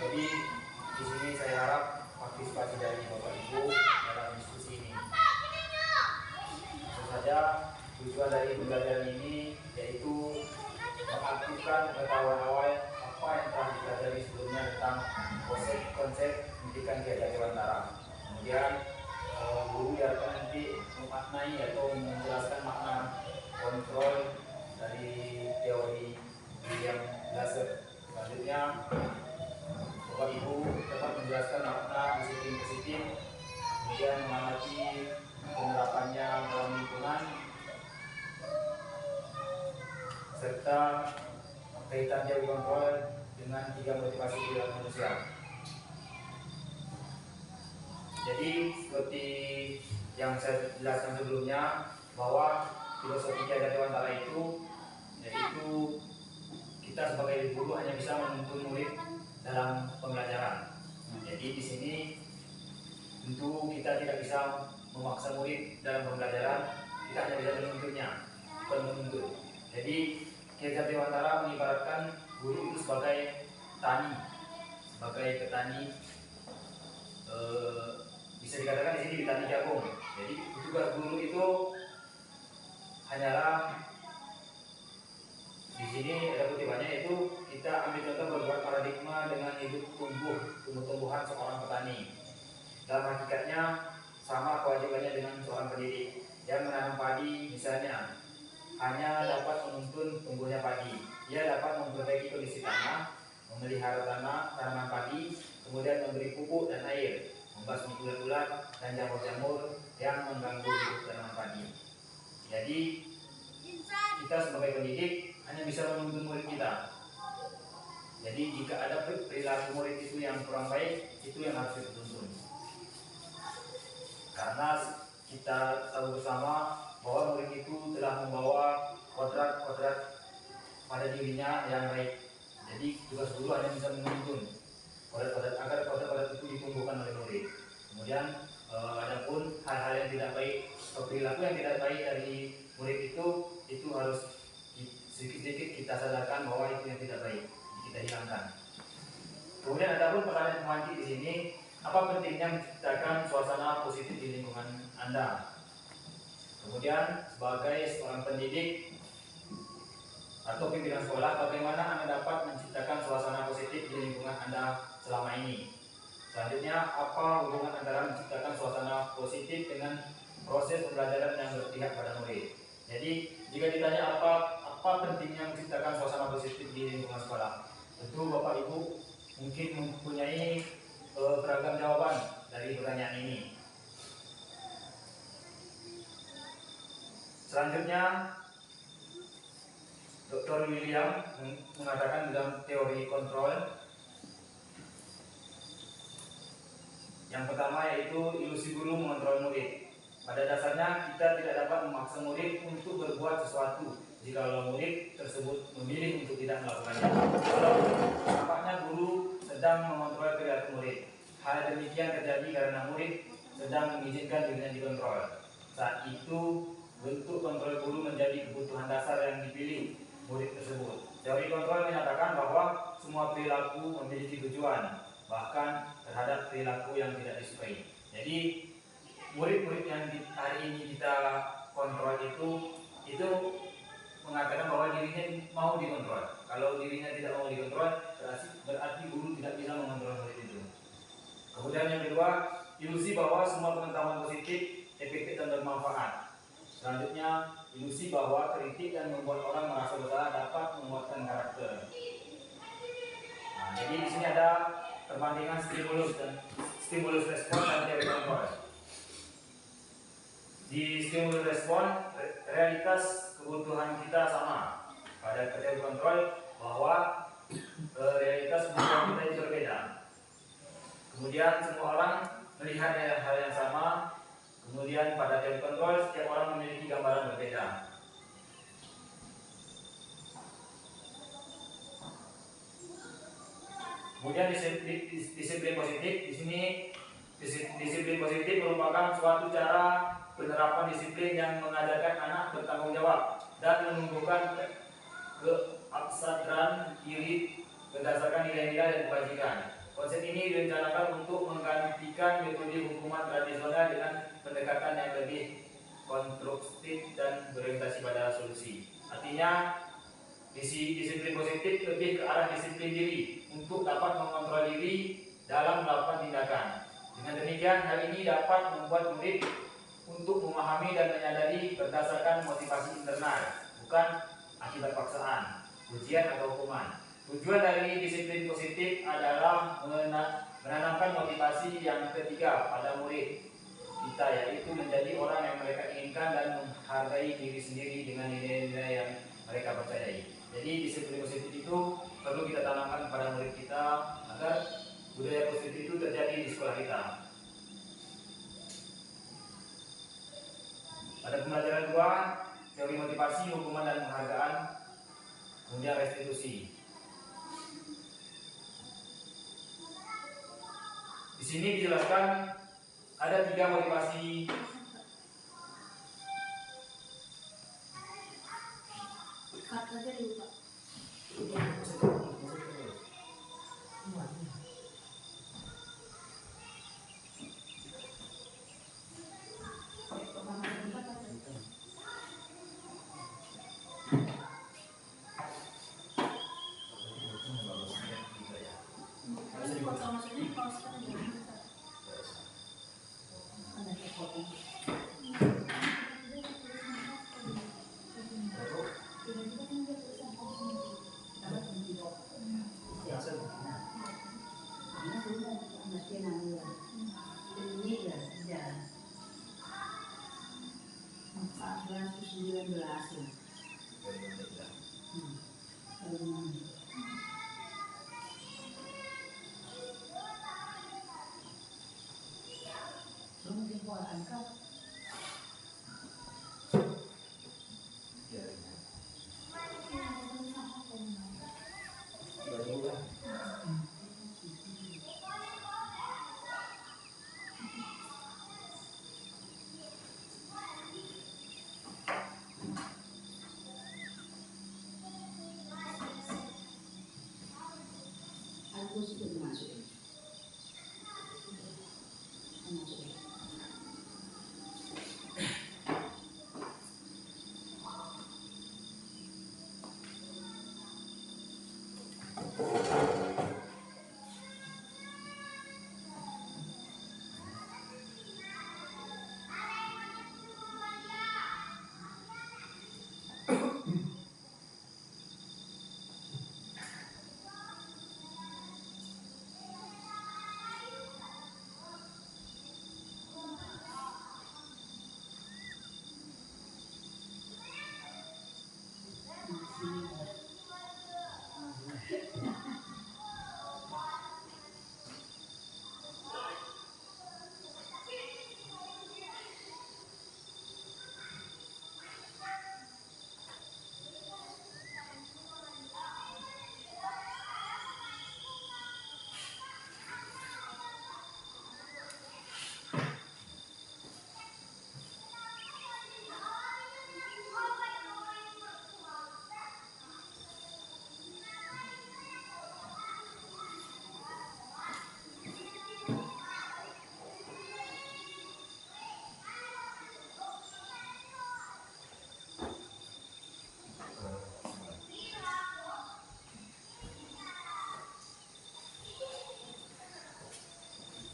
Jadi di sini saya harap partisipasi dari Bapak Ibu dalam diskusi ini. Tentu saja tujuan dari pembelajaran ini yaitu mengaktifkan pengetahuan awal apa yang telah dipelajari sebelumnya tentang konsep pendidikan Ki Dewantara. Kemudian guru akan nanti memaknai atau menjelaskan makna kontrol dari teori William Glasser. Selanjutnya Bapak Ibu dapat menjelaskan makna disiplin positif, kemudian mengamati penerapannya dalam lingkungan, serta kaitan teori kontrol dengan 3 motivasi perilaku manusia. Jadi seperti yang saya jelaskan sebelumnya, bahwa filosofi Ki Dewantara itu yaitu kita sebagai guru hanya bisa menuntun murid dalam pembelajaran. Jadi di sini tentu kita tidak bisa memaksa murid dalam pembelajaran, kita hanya bisa menuntunnya, bukan menuntut. Jadi Ki Dewantara mengibaratkan guru itu sebagai petani, bisa dikatakan di sini petani jagung. Jadi tugas guru itu hanyalah di sini ada kutipannya, itu kita ambil contoh berbuat paradigma dengan hidup tumbuh-tumbuhan seorang petani. Dalam hakikatnya sama kewajibannya dengan seorang pendidik yang menanam padi misalnya, hanya dapat menuntun tumbuhnya padi. Ia dapat memperbaiki kondisi tanah, memelihara tanaman padi, kemudian memberi pupuk dan air, membasmi ulat-ulat dan jamur-jamur yang mengganggu hidup tanaman padi. Jadi kita sebagai pendidik hanya bisa menuntun murid kita. Jadi jika ada perilaku murid itu yang kurang baik, itu yang harus dituntun. Karena kita tahu bersama bahwa murid itu telah membawa kodrat-kodrat pada dirinya yang baik. Jadi tugas guru hanya bisa menuntun kodrat-kodrat agar kodrat-kodrat itu ditumbuhkan oleh murid. Kemudian adapun hal-hal yang tidak baik atau perilaku yang tidak baik dari murid itu harus sedikit-sedikit kita sadarkan bahwa itu yang tidak baik, kita hilangkan. Kemudian adapun pertanyaan pemantik di sini, apa pentingnya menciptakan suasana positif di lingkungan Anda? Kemudian sebagai seorang pendidik atau pimpinan sekolah, bagaimana Anda dapat menciptakan suasana positif di lingkungan Anda selama ini? Selanjutnya, apa hubungan antara menciptakan suasana positif dengan proses pembelajaran yang berpihak pada murid? Jadi, jika ditanya apa pentingnya menciptakan suasana positif di lingkungan sekolah, tentu Bapak Ibu mungkin mempunyai beragam jawaban dari pertanyaan ini. Selanjutnya, Dr. William mengatakan dalam teori kontrol, yang pertama yaitu ilusi guru mengontrol murid. Pada dasarnya kita tidak dapat memaksa murid untuk berbuat sesuatu jika murid tersebut memilih untuk tidak melakukannya. Kalau nampaknya guru sedang mengontrol perilaku murid, hal demikian terjadi karena murid sedang mengizinkan dirinya dikontrol. Saat itu bentuk kontrol guru menjadi kebutuhan dasar yang dipilih murid tersebut. Teori kontrol menyatakan bahwa semua perilaku memiliki tujuan, bahkan terhadap perilaku yang tidak disukai. Jadi murid-murid yang hari ini kita kontrol itu mengatakan bahwa dirinya mau dikontrol. Kalau dirinya tidak mau dikontrol, berarti guru tidak bisa mengontrol murid itu. Kemudian yang kedua, ilusi bahwa semua pengetahuan positif efektif dan bermanfaat. Selanjutnya, ilusi bahwa kritik dan membuat orang merasa bersalah dapat menguatkan karakter. Nah, jadi di sini ada perbandingan stimulus respon dan teori kontrol. Di stimulus respon, realitas kebutuhan kita sama. Pada teori kontrol, bahwa realitas kebutuhan kita itu berbeda. Kemudian semua orang melihat hal yang sama. Kemudian pada teori kontrol, setiap orang memiliki gambaran berbeda. Kemudian disiplin positif, di sini disiplin positif merupakan suatu cara penerapan disiplin yang mengajarkan anak bertanggung jawab dan menumbuhkan keabsahan diri berdasarkan nilai-nilai dan kebajikan. Konsep ini direncanakan untuk menggantikan metode hukuman tradisional dengan pendekatan yang lebih konstruktif dan berorientasi pada solusi. Artinya, disiplin positif lebih ke arah disiplin diri untuk dapat mengontrol diri dalam melakukan tindakan. Dengan demikian, hal ini dapat membuat murid untuk memahami dan menyadari berdasarkan motivasi internal, bukan akibat paksaan, ujian atau hukuman. Tujuan dari disiplin positif adalah menanamkan motivasi yang ketiga pada murid kita, yaitu menjadi orang yang mereka inginkan dan menghargai diri sendiri dengan nilai-nilai yang mereka percayai. Jadi disiplin positif itu perlu kita tanamkan kepada murid kita agar budaya positif itu terjadi di sekolah kita. Pada pembelajaran 2, teori motivasi, hukuman dan penghargaan, kemudian restitusi. Di sini dijelaskan ada 3 motivasi.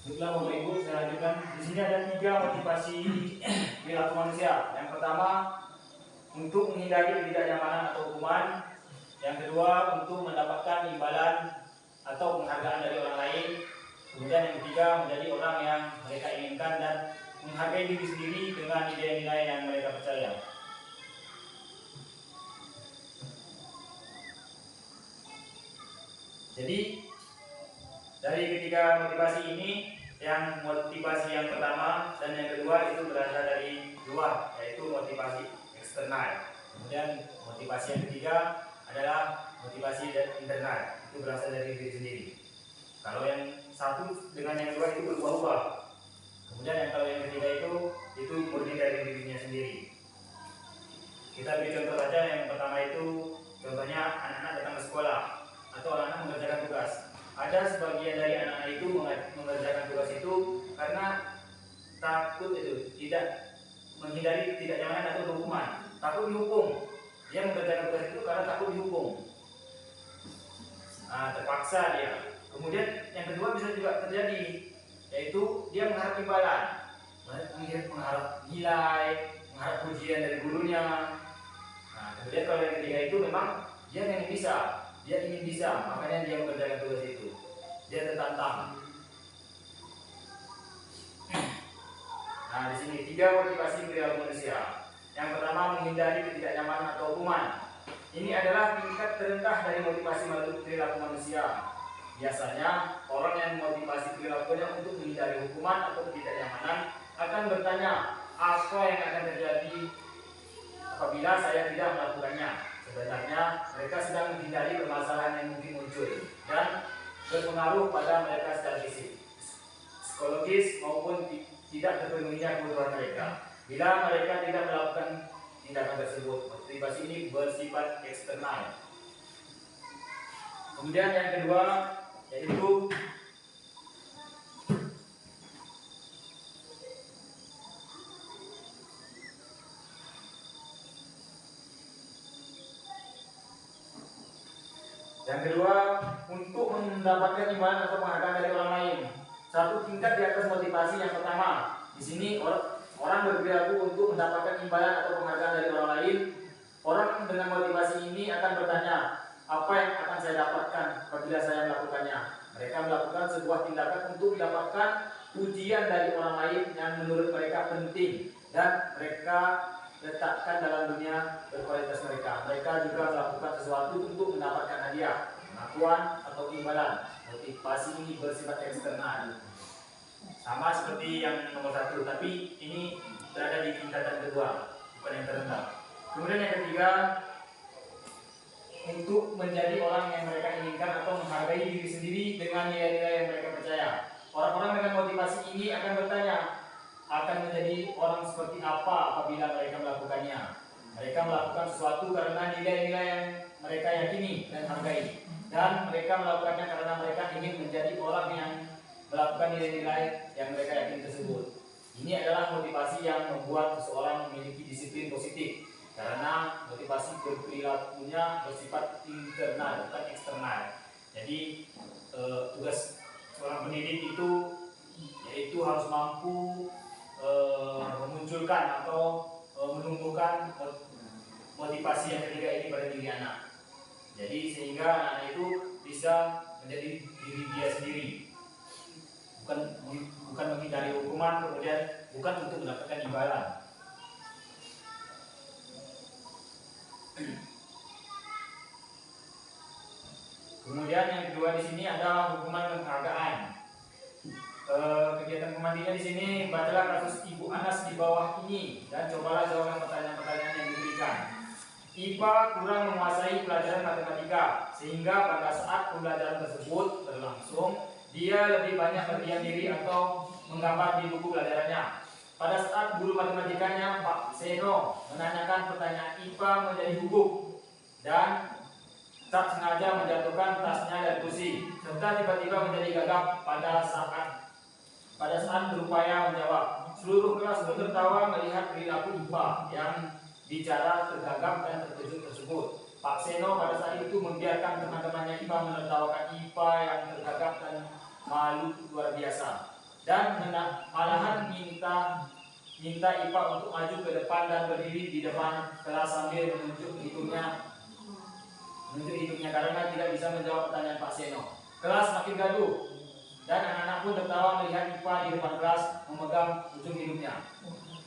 Baiklah Bapak Ibu, saya lanjutkan. Di sini ada 3 motivasi perilaku manusia. Yang pertama, untuk menghindari ketidaknyamanan atau hukuman. Yang kedua, untuk mendapatkan imbalan atau penghargaan dari orang lain. Kemudian yang ketiga, menjadi orang yang mereka inginkan dan menghargai diri sendiri dengan nilai-nilai yang mereka percaya. Jadi dari ketiga motivasi ini, yang motivasi yang pertama dan yang kedua itu berasal dari luar, yaitu motivasi eksternal. Kemudian motivasi yang ketiga adalah motivasi internal, itu berasal dari diri sendiri. Kalau yang satu dengan yang kedua itu berubah-ubah. Kemudian kalau yang ketiga itu murni dari dirinya sendiri. Kita beri contoh saja. Yang pertama itu contohnya anak-anak datang ke sekolah atau anak-anak mengerjakan tugas. ada sebagian dari anak-anak itu mengerjakan tugas itu karena takut itu, tidak menghindari tidak nyamanan atau hukuman, takut dihukum. Dia mengerjakan tugas itu karena takut dihukum. Terpaksa dia. Kemudian yang kedua bisa juga terjadi, yaitu dia mengharap imbalan, mengharap nilai, mengharap pujian dari gurunya. Kemudian kalau yang ketiga itu memang dia ingin bisa, makanya dia mengerjakan tugas itu. Dia tertantang. Di sini 3 motivasi perilaku manusia. Yang pertama, menghindari ketidaknyamanan atau hukuman. Ini adalah tingkat terendah dari motivasi perilaku manusia. Biasanya orang yang memotivasi perilakunya untuk menghindari hukuman atau ketidaknyamanan akan bertanya, apa yang akan terjadi apabila saya tidak melakukannya. Sebenarnya mereka sedang menghindari permasalahan yang mungkin muncul dan berpengaruh pada mereka secara fisik, psikologis maupun tidak terpenuhinya kebutuhan mereka. Bila mereka tidak melakukan tindakan tersebut, motivasi ini bersifat eksternal. Kemudian yang kedua yaitu untuk mendapatkan imbalan atau penghargaan dari orang lain. Satu tingkat di atas motivasi yang pertama. Di sini orang berperilaku untuk mendapatkan imbalan atau penghargaan dari orang lain. Orang dengan motivasi ini akan bertanya, apa yang akan saya dapatkan apabila saya melakukannya? Mereka melakukan sebuah tindakan untuk mendapatkan pujian dari orang lain yang menurut mereka penting dan mereka letakkan dalam dunia berkualitas mereka. Mereka juga melakukan sesuatu untuk mendapatkan hadiah, pengakuan atau imbalan. Motivasi ini bersifat eksternal, sama seperti yang nomor 1, tapi ini berada di tingkatan kedua, bukan yang terendah. Kemudian yang ketiga, untuk menjadi orang yang mereka inginkan atau menghargai diri sendiri dengan nilai-nilai yang mereka percaya. Orang-orang dengan motivasi ini akan bertanya, akan menjadi orang seperti apa apabila mereka melakukannya. Mereka melakukan sesuatu karena nilai-nilai yang mereka yakini dan hargai, dan mereka melakukannya karena mereka ingin menjadi orang yang melakukan nilai-nilai yang mereka yakini tersebut. Ini adalah motivasi yang membuat seseorang memiliki disiplin positif, karena motivasi berperilakunya bersifat internal bukan eksternal. Jadi tugas seorang pendidik itu yaitu harus mampu memunculkan atau menumbuhkan motivasi yang ketiga ini pada diri anak. Jadi sehingga anak itu bisa menjadi diri dia sendiri, bukan menghindari hukuman, kemudian bukan untuk mendapatkan imbalan. Kemudian yang kedua di sini ada hukuman dan penghargaan. Kegiatan pemandinya di sini, bacalah kasus Ibu Anas di bawah ini dan cobalah jawab pertanyaan-pertanyaan yang diberikan. IPA kurang menguasai pelajaran matematika, sehingga pada saat pembelajaran tersebut berlangsung, dia lebih banyak berdiam diri atau menggambar di buku pelajarannya. Pada saat guru matematikanya, Pak Seno, menanyakan pertanyaan IPA menjadi gugup dan tak sengaja menjatuhkan tasnya dari kursi, serta tiba-tiba menjadi gagap pada saat berupaya menjawab. Seluruh kelas pun tertawa melihat perilaku IPA yang bicara tergagap dan terkejut tersebut. Pak Seno pada saat itu membiarkan teman-temannya IPA menertawakan IPA yang tergagap dan malu luar biasa, dan malahan minta IPA untuk maju ke depan dan berdiri di depan kelas sambil menunjuk hidungnya karena tidak bisa menjawab pertanyaan Pak Seno. Kelas makin gaduh dan anak-anak pun tertawa melihat IPA di depan kelas memegang ujung hidungnya.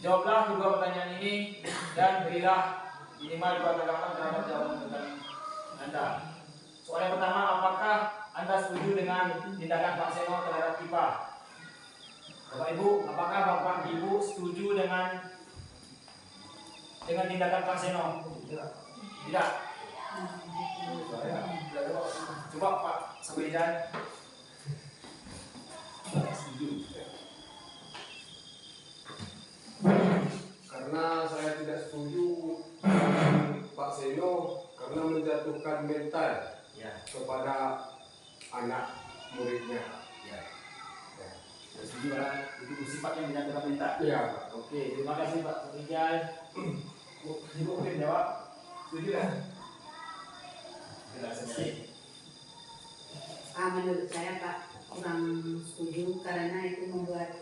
Jawablah kedua pertanyaan ini dan berilah minimal 2 tanggapan terhadap jawaban Anda. Soal yang pertama, apakah Anda setuju dengan tindakan Pak Seno terhadap IPA? Bapak Ibu, apakah Bapak Ibu setuju dengan tindakan Pak Seno? Tidak. Coba Pak Sabarijan. Karena saya tidak setuju dengan Pak Seno karena menjatuhkan mental kepada anak. Setuju kan? Itu sifatnya menyatukan mental. Iya, Pak. Oke, terima kasih Pak Rijal. Ibu mungkin jawab. Setuju kan? Tidak selesai. Menurut saya Pak kurang setuju karena itu membuat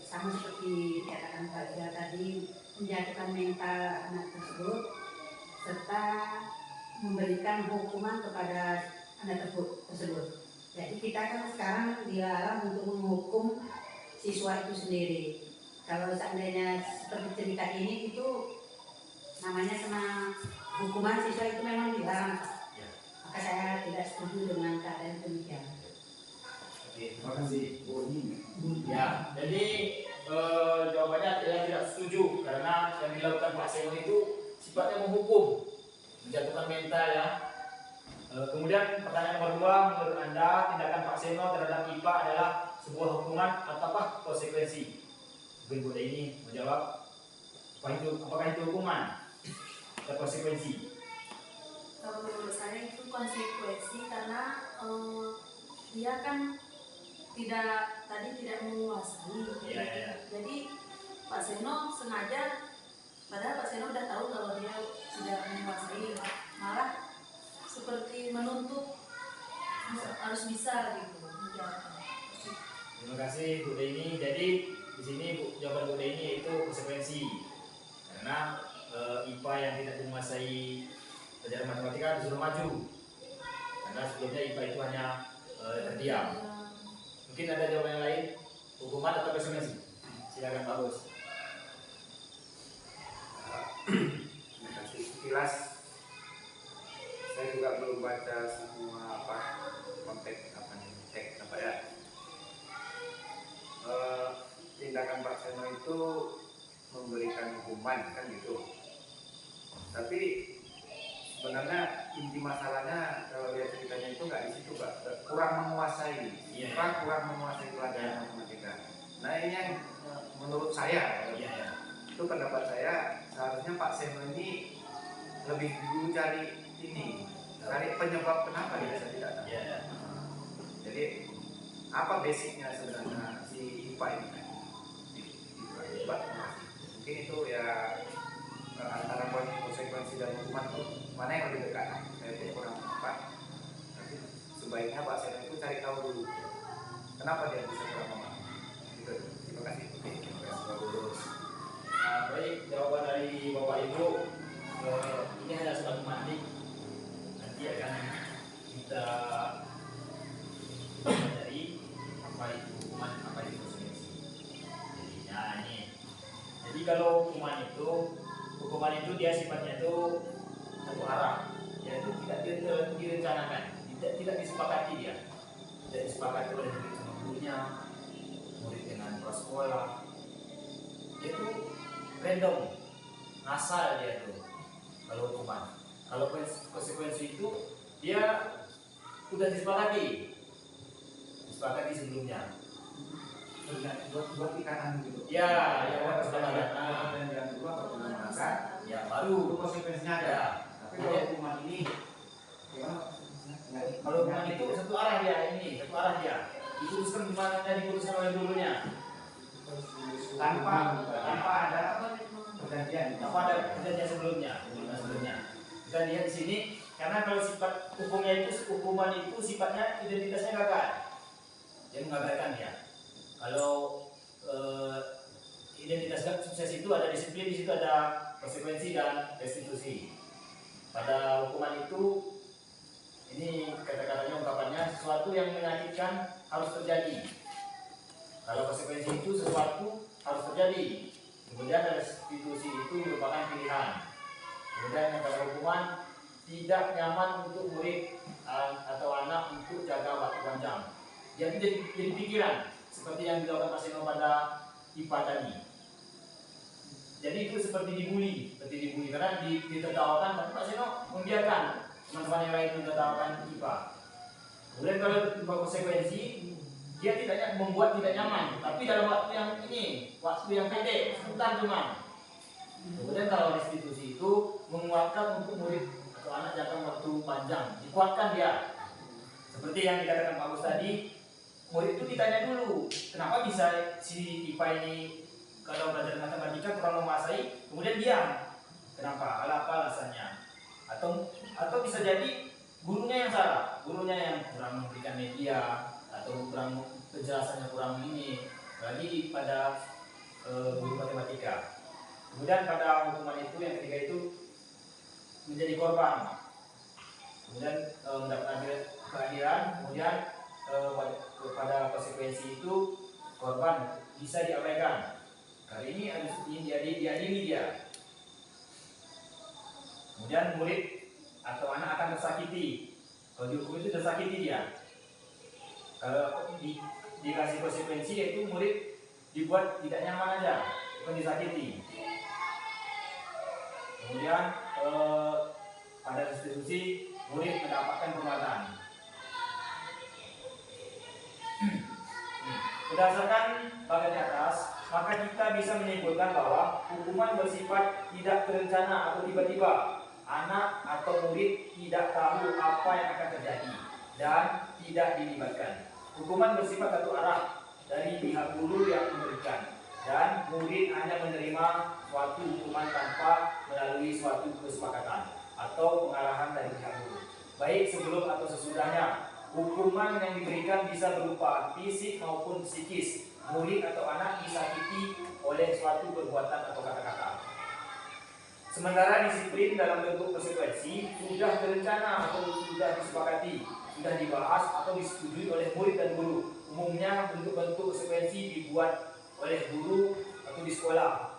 sama seperti dikatakan Pak Rijal tadi, menjatuhkan mental anak tersebut serta memberikan hukuman kepada anak tersebut. Jadi kita kan sekarang dilarang untuk menghukum siswa itu sendiri. Kalau seandainya seperti cerita ini itu namanya kena hukuman siswa itu memang dilarang. Ya. Maka saya tidak setuju dengan keadaan demikian. Oke, terima kasih Bu. Ya, jadi jawabannya saya tidak setuju karena yang dilakukan Pak Seno itu sifatnya menghukum, menjatuhkan mental ya. Kemudian pertanyaan nomor 2, menurut Anda tindakan Pak Seno terhadap IPA adalah sebuah hukuman ataukah konsekuensi? Mungkin Bu ini menjawab, apakah itu hukuman atau konsekuensi? Kalau menurut saya itu konsekuensi karena dia kan tidak menguasai. Ya. Jadi Pak Seno sengaja, padahal Pak Seno udah tahu kalau dia tidak menguasai, malah seperti menuntut harus bisa gitu menjawab. Terima kasih Bu Deni. Jadi di sini jawaban Bu Deni itu konsekuensi karena IPA yang tidak menguasai pelajaran matematika disuruh maju karena sebelumnya IPA itu hanya terdiam. Mungkin ada jawaban yang lain, hukuman atau konsekuensi? Silakan Pak Bos. Terima kasih. Sekilas saya juga belum baca semua konteks teks ya. Tindakan Pak Seno itu memberikan hukuman kan gitu. Tapi sebenarnya inti masalahnya kalau lihat ceritanya itu nggak di situ Pak, kurang menguasai, kurang menguasai pelajaran matematika. Nah ini yang menurut saya, itu pendapat saya seharusnya Pak Seno ini lebih dulu cari penyebab kenapa dia bisa tidak tahu. Jadi apa basicnya sebenarnya si IPA ini kan? Mungkin itu ya antara konsekuensi dan hukuman itu mana yang lebih dekat? Saya pun kurang tepat. Tapi sebaiknya Pak Seno itu cari tahu dulu kenapa dia bisa kurang memahami. Gitu. Terima kasih. Terima kasih Pak Bos. Nah, baik, jawaban dari Bapak Ibu ini hanya soal matematik. Nanti akan kita pelajari apa itu hukuman, apa itu konsekuensi. Jadi kalau hukuman itu dia sifatnya itu satu arah, yaitu tidak direncanakan, tidak disepakati dia, tidak disepakati oleh murid sama gurunya, murid dengan kepala sekolah, itu random, asal dia itu. Kalau hukuman, kalau konsekuensi itu dia sudah disepakati sebelumnya. Buat ikatan gitu. Ya, buat kesepakatan. Yang kedua apabila melanggar, Ya baru itu konsekuensinya ada. Ya. Tapi kalau hukuman ini, kalau hukuman itu satu arah dia, diputuskan gimana diputuskan oleh gurunya, tanpa ada perjanjian. apa ada perjanjian sebelumnya. Kita lihat di sini, karena kalau sifat hukuman itu sifatnya identitasnya gagal, dia menggagalkan dia. Kalau identitas sukses itu ada disiplin, di situ ada konsekuensi dan restitusi. Pada hukuman itu, ini kata-katanya ungkapannya sesuatu yang menyakitkan harus terjadi. Kalau konsekuensi itu sesuatu harus terjadi. Kemudian restitusi itu merupakan pilihan. Kemudian yang pada hukuman tidak nyaman untuk murid atau anak untuk jaga waktu panjang. Jadi pikiran seperti yang dilakukan Pak Seno pada IPA tadi. Jadi itu seperti dibully karena ditertawakan, tapi Pak Seno membiarkan teman-teman yang lain menertawakan IPA. Kemudian kalau timbul konsekuensi, dia tidak membuat tidak nyaman, tapi dalam waktu yang pendek, sebentar cuma. Kemudian kalau restitusi itu menguatkan untuk murid atau anak jangka waktu panjang, dikuatkan dia. Seperti yang dikatakan Pak Gus tadi, murid itu ditanya dulu, kenapa bisa si IPA ini kalau belajar matematika kurang menguasai, kemudian diam. Kenapa? Apa alasannya? Atau bisa jadi gurunya yang salah, gurunya yang kurang memberikan media atau kurang penjelasannya kurang ini, lagi pada guru matematika. Kemudian pada hukuman itu yang ketiga itu menjadi korban, kemudian mendapat keadilan, kemudian pada konsekuensi itu korban bisa diabaikan. Kali ini harus diadili dia. Kemudian murid atau anak akan tersakiti. Kalau dihukum itu tersakiti dia. Kalau dikasih konsekuensi yaitu murid dibuat tidak nyaman aja, bukan disakiti. Kemudian pada restitusi murid mendapatkan pengobatan. Berdasarkan bagian di atas, maka kita bisa menyimpulkan bahwa hukuman bersifat tidak terencana atau tiba-tiba. Anak atau murid tidak tahu apa yang akan terjadi dan tidak dilibatkan. Hukuman bersifat satu arah dari pihak guru yang memberikan, dan murid hanya menerima suatu hukuman tanpa melalui suatu kesepakatan atau pengarahan dari pihak guru, baik sebelum atau sesudahnya. Hukuman yang diberikan bisa berupa fisik maupun psikis. Murid atau anak disakiti oleh suatu perbuatan atau kata-kata. Sementara disiplin dalam bentuk konsekuensi sudah terencana atau sudah disepakati, sudah dibahas atau disetujui oleh murid dan guru. Umumnya bentuk-bentuk konsekuensi dibuat oleh guru atau di sekolah,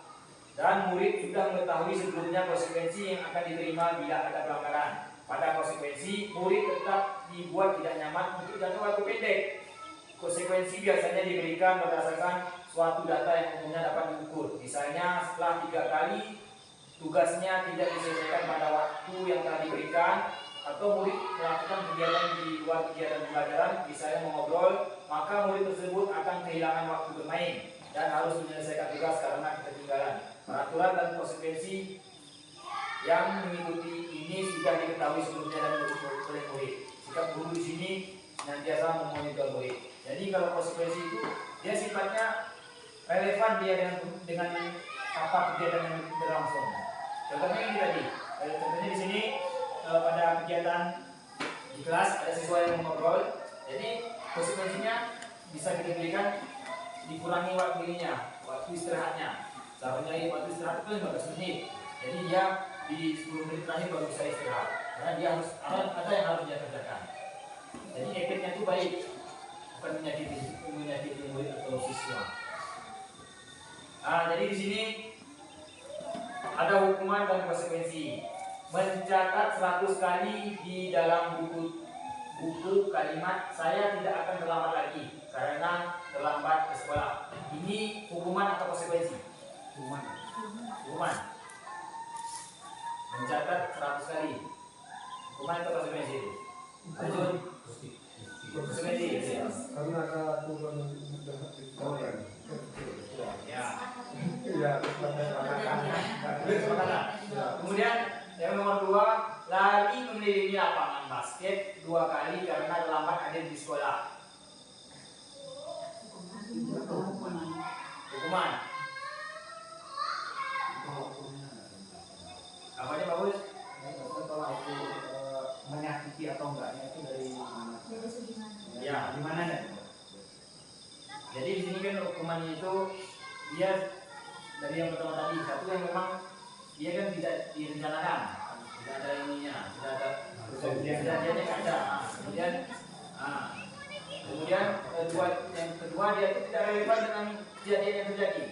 dan murid sudah mengetahui sebelumnya konsekuensi yang akan diterima bila ada pelanggaran. Pada konsekuensi, murid tetap dibuat tidak nyaman untuk jangka waktu pendek. Konsekuensi biasanya diberikan berdasarkan suatu data yang umumnya dapat diukur. Misalnya setelah 3 kali tugasnya tidak diselesaikan pada waktu yang telah diberikan, atau murid melakukan kegiatan di luar kegiatan pembelajaran, misalnya mengobrol, maka murid tersebut akan kehilangan waktu bermain dan harus menyelesaikan tugas karena ketertinggalan. Peraturan dan konsekuensi yang mengikuti ini sudah diketahui sebelumnya dan diukur oleh murid. Sikap guru di sini senantiasa memonitor murid. Jadi kalau konsekuensi itu dia sifatnya relevan dia dengan apa kegiatan yang berlangsung. Contohnya ini tadi. Contohnya di sini pada kegiatan di kelas ada siswa yang mengobrol. Jadi konsekuensinya bisa kita berikan dikurangi waktu istirahatnya. Seharusnya waktu istirahat itu 15 menit. Jadi dia di 10 menit terakhir baru bisa istirahat. Karena dia harus ada yang harus dia kerjakan. Jadi efeknya itu baik, bukan menyakiti murid atau siswa. Jadi di sini ada hukuman dan konsekuensi. Mencatat 100 kali di dalam buku kalimat "saya tidak akan terlambat lagi karena terlambat ke sekolah". Ini hukuman atau konsekuensi? Hukuman. Mencatat 100 kali. Hukuman atau konsekuensi itu? Konsekuensi. Karena ada aturan Ya. Ya. Kemudian yang nomor 2, lari mengelilingi lapangan basket 2 kali karena terlambat hadir di sekolah. Hukuman. Apanya bagus? Kalau aku menyakiti atau enggaknya itu dari mana? Ya, di mana nih? Jadi di sini kan hukuman itu dia dari yang pertama tadi, satu yang memang dia kan tidak direncanakan, tidak ada ininya, tidak ada kejadiannya ada. Kemudian yang kedua dia itu tidak relevan dengan kejadian yang terjadi.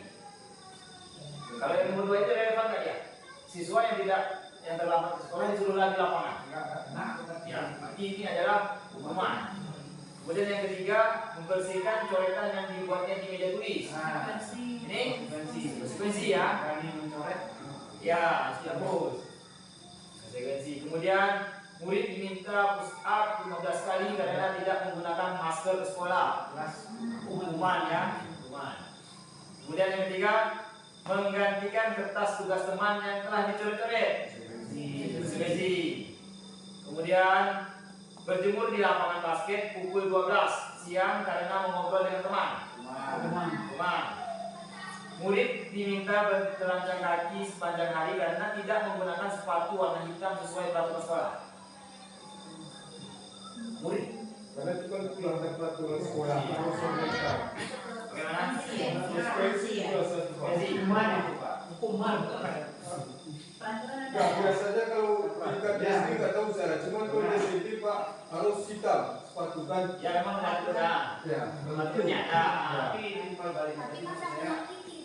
Kalau yang nomor 2 itu relevan nggak ya? Siswa yang terlambat ke sekolah disuruh lagi lapangan. Ya, berarti ini adalah hukuman. Kemudian yang ketiga, membersihkan coretan yang dibuatnya di meja tulis. Ini konsekuensi ya. Berani mencoret. Ya, dihapus. Konsekuensi. Kemudian murid diminta push up 15 kali karena tidak menggunakan masker ke sekolah. Hukuman ya, hukuman. Kemudian yang ketiga, menggantikan kertas tugas teman yang telah dicoret-coret. Konsekuensi. Kemudian berjemur di lapangan basket pukul 12 siang karena mengobrol dengan teman. Teman. Murid diminta bertelanjang kaki sepanjang hari karena tidak menggunakan sepatu warna hitam sesuai peraturan sekolah. Murid. Karena itu kan pelanggar peraturan sekolah harus mereka. Bagaimana? Hukuman itu Pak. Hukuman. Ya, biasanya kalau tingkat SD nggak tahu saya, cuma kalau di SMP Pak harus hitam sepatu kan. Ya memang mengaturnya. Ya, Mengaturnya ada. Tapi timbal balik tadi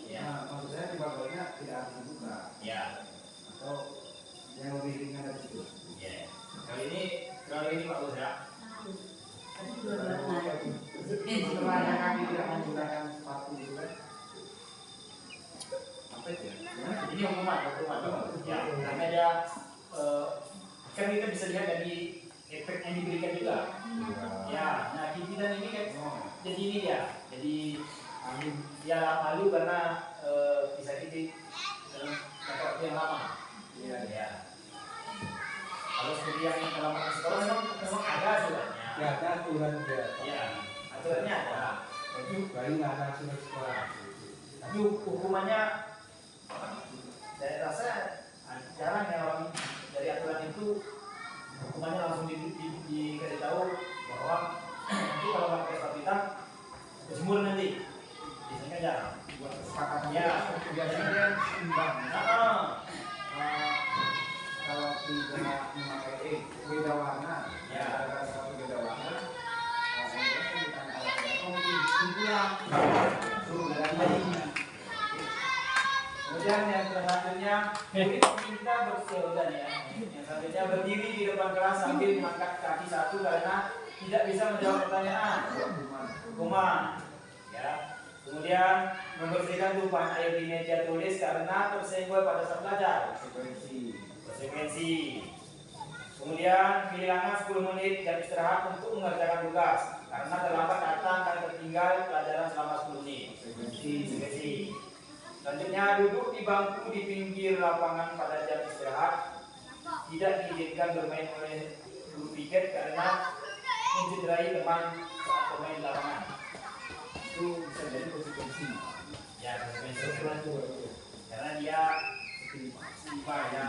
Ya. maksud saya timbal baliknya tidak harus dibuka Ya. atau yang lebih ringan dari itu. Ya. Kali ini Pak Bos ya. Tadi dua-duanya. Setelah ada kami tidak menggunakan sepatu itu kan apa itu ya? Ini hukuman. Ya, karena dia kan kita bisa lihat dari efek yang diberikan juga. Ya, nah gigitan ini kan jadi ini ya, jadi ya malu karena disakiti dalam jangka waktu yang lama. Iya. Ya. Kalau seperti yang dalam sekolah memang ada aturannya. ya ada aturan dia. Ya, aturannya ada. Tapi bayi nggak ada aturan sekolah. Tapi hukumannya saya rasa jarang ya orang dari aturan itu hukumannya langsung dikasih tahu bahwa nanti kalau nggak pakai sepatu hitam berjemur nanti. Biasanya jarang. Buat kesepakatan Ya. biasanya dia imbang. Kalau tidak memakai beda warna, Ya. ada satu beda warna, mungkin bukan alasan atau mungkin pulang suruh ganti lagi. Kemudian yang selanjutnya murid diminta berseodan ya. Yang selanjutnya berdiri di depan kelas sambil mengangkat kaki satu karena tidak bisa menjawab pertanyaan. Hukuman. Ya. Kemudian membersihkan tumpahan air di meja tulis karena tersenggol pada saat belajar. Konsekuensi. Kemudian kehilangan 10 menit jam istirahat untuk mengerjakan tugas karena terlambat datang dan tertinggal pelajaran selama 10 menit. Konsekuensi. Selanjutnya duduk di bangku di pinggir lapangan pada jam istirahat. Tidak diizinkan bermain oleh guru piket karena mencederai teman saat bermain di lapangan. Itu bisa jadi konsekuensi. Ya, konsekuensi. Karena dia istighfar ya.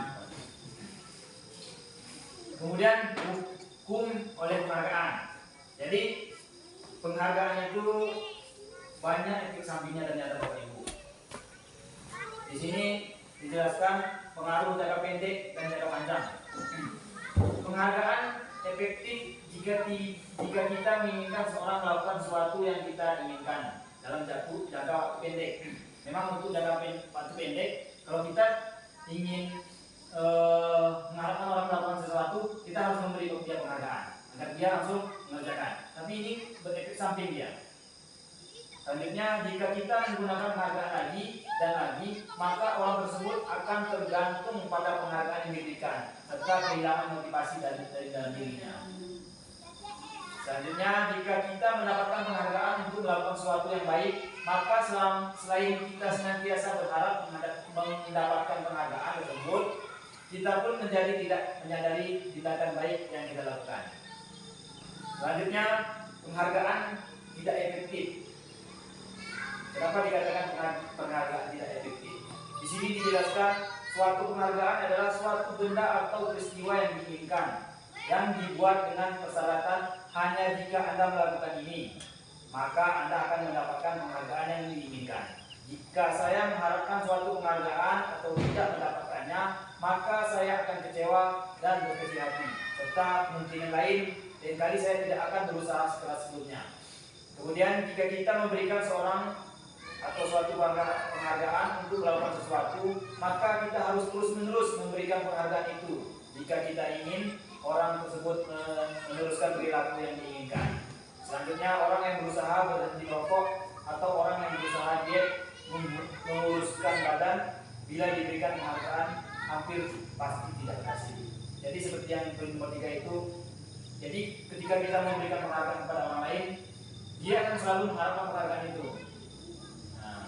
Kemudian hukum oleh penghargaan. Jadi penghargaan itu banyak efek sampingnya ternyata Bapak Ibu. Di sini dijelaskan pengaruh jangka pendek dan jangka panjang. Penghargaan efektif jika kita menginginkan seorang melakukan sesuatu yang kita inginkan dalam jangka waktu pendek. Memang untuk jangka waktu pendek, kalau kita ingin mengharapkan orang melakukan sesuatu, kita harus memberi dia penghargaan agar dia langsung mengerjakan. Tapi ini berefek samping dia. Selanjutnya, jika kita menggunakan penghargaan lagi dan lagi, maka orang tersebut akan tergantung pada penghargaan yang diberikan serta kehilangan motivasi dari dalam dirinya. Selanjutnya, jika kita mendapatkan penghargaan untuk melakukan sesuatu yang baik, maka selain kita senantiasa berharap mendapatkan penghargaan tersebut, kita pun menjadi tidak menyadari tindakan baik yang kita lakukan. Selanjutnya, penghargaan tidak efektif. Kenapa dikatakan penghargaan tidak efektif? Di sini dijelaskan suatu penghargaan adalah suatu benda atau peristiwa yang diinginkan, yang dibuat dengan persyaratan hanya jika Anda melakukan ini, maka Anda akan mendapatkan penghargaan yang diinginkan. Jika saya mengharapkan suatu penghargaan atau tidak mendapatkannya, maka saya akan kecewa dan berkecil hati, serta kemungkinan lain lain kali saya tidak akan berusaha sekeras sebelumnya. Kemudian jika kita memberikan seorang atau suatu penghargaan untuk melakukan sesuatu, maka kita harus terus-menerus memberikan penghargaan itu jika kita ingin orang tersebut meneruskan perilaku yang diinginkan. Selanjutnya, orang yang berusaha berhenti merokok atau orang yang berusaha diet menguruskan badan, bila diberikan penghargaan hampir pasti tidak berhasil. Jadi seperti yang poin nomor 3 itu, jadi ketika kita memberikan penghargaan kepada orang lain, dia akan selalu mengharapkan penghargaan itu. Nah,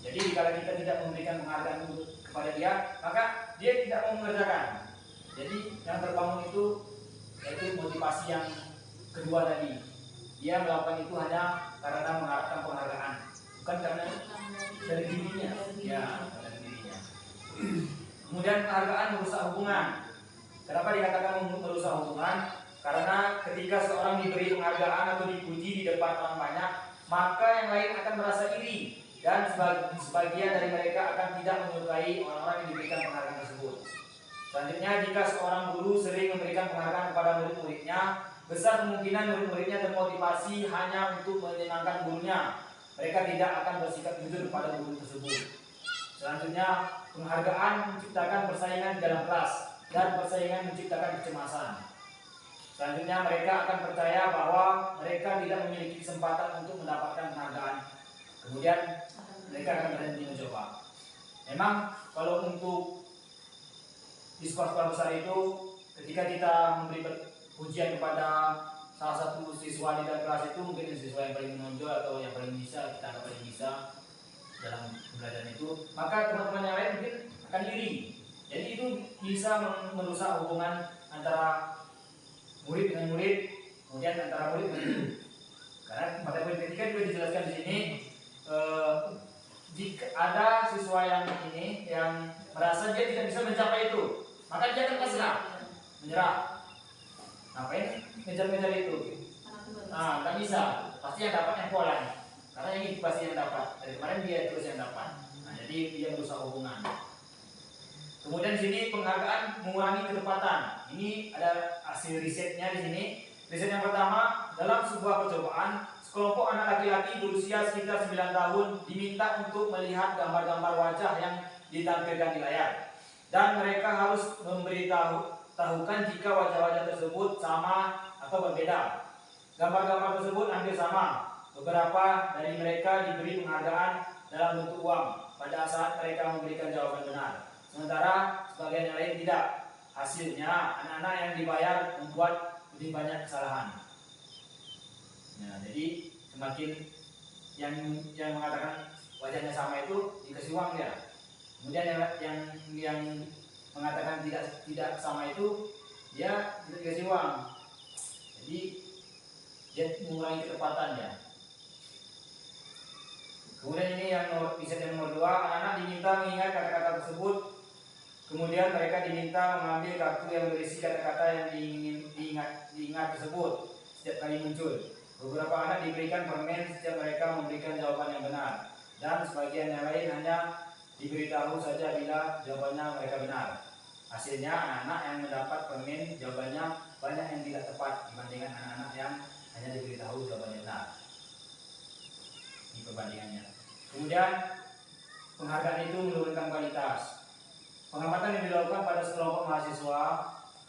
jadi jika kita tidak memberikan penghargaan itu kepada dia, maka dia tidak mau mengerjakan. Jadi yang terbangun itu yaitu motivasi yang kedua tadi. Dia melakukan itu hanya karena mengharapkan penghargaan, bukan karena dari dirinya. Ya, dari dirinya. Kemudian penghargaan merusak hubungan. Kenapa dikatakan merusak hubungan? Karena ketika seorang diberi penghargaan atau dipuji di depan orang banyak, maka yang lain akan merasa iri dan sebagian dari mereka akan tidak menyukai orang-orang yang diberikan penghargaan tersebut. Selanjutnya, jika seorang guru sering memberikan penghargaan kepada murid-muridnya, besar kemungkinan murid-muridnya termotivasi hanya untuk menyenangkan gurunya. Mereka tidak akan bersikap jujur kepada guru tersebut. Selanjutnya, penghargaan menciptakan persaingan di dalam kelas dan persaingan menciptakan kecemasan. Selanjutnya, mereka akan percaya bahwa mereka tidak memiliki kesempatan untuk mendapatkan penghargaan. Kemudian mereka akan berhenti mencoba. Memang kalau untuk di sekolah besar itu, ketika kita memberi pujian kepada salah satu siswa di dalam kelas itu, mungkin siswa yang paling menonjol atau yang paling bisa, kita anggap paling bisa dalam belajar itu, maka teman-teman yang lain mungkin akan iri. Jadi itu bisa merusak hubungan antara murid dengan murid, kemudian antara murid dengan guru. Karena pada poin ketiga juga dijelaskan di sini, jika ada siswa yang ini yang merasa dia tidak bisa mencapai itu, maka dia akan pasrah, menyerah. Ngapain ngejar-ngejar itu? Nah, nggak bisa. Pasti yang dapat yang pola. Karena yang itu pasti yang dapat. Dari kemarin dia terus yang dapat. Nah, jadi dia merusak hubungan. Kemudian di sini penghargaan mengurangi ketepatan. Ini ada hasil risetnya di sini. Riset yang pertama, dalam sebuah percobaan, sekelompok anak laki-laki berusia sekitar 9 tahun diminta untuk melihat gambar-gambar wajah yang ditampilkan di layar. Dan mereka harus memberitahukan jika wajah-wajah tersebut sama atau berbeda. Gambar-gambar tersebut hampir sama. Beberapa dari mereka diberi penghargaan dalam bentuk uang pada saat mereka memberikan jawaban benar. Sementara sebagian yang lain tidak. Hasilnya, anak-anak yang dibayar membuat lebih banyak kesalahan. Nah, jadi semakin yang mengatakan wajahnya sama itu dikasih uang dia. Kemudian yang mengatakan tidak sama itu dia tidak dikasih uang. Jadi dia mengurangi ketepatannya. Kemudian ini riset yang nomor 2, anak-anak diminta mengingat kata-kata tersebut. Kemudian mereka diminta mengambil kartu yang berisi kata-kata yang diingat tersebut setiap kali muncul. Beberapa anak diberikan permen setiap mereka memberikan jawaban yang benar, dan sebagian yang lain hanya diberitahu saja bila jawabannya mereka benar. Hasilnya, anak-anak yang mendapat permen jawabannya banyak yang tidak tepat dibandingkan anak-anak yang hanya diberitahu jawabannya benar. Ini perbandingannya. Kemudian penghargaan itu menurunkan kualitas. Pengamatan yang dilakukan pada sekelompok mahasiswa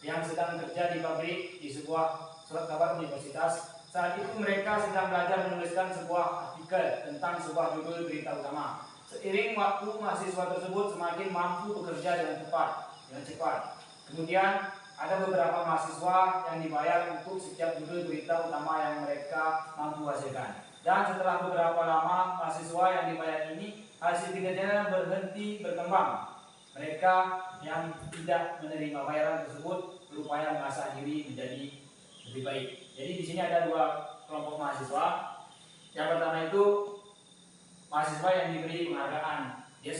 yang sedang bekerja di pabrik di sebuah surat kabar universitas. Saat itu mereka sedang belajar menuliskan sebuah artikel tentang sebuah judul berita utama. Seiring waktu, mahasiswa tersebut semakin mampu bekerja dengan cepat. Kemudian ada beberapa mahasiswa yang dibayar untuk setiap judul berita utama yang mereka mampu hasilkan. Dan setelah beberapa lama, mahasiswa yang dibayar ini hasil kinerjanya berhenti berkembang. Mereka yang tidak menerima bayaran tersebut berupaya mengasah diri menjadi lebih baik. Jadi di sini ada 2 kelompok mahasiswa. Yang pertama itu mahasiswa yang diberi penghargaan. Dia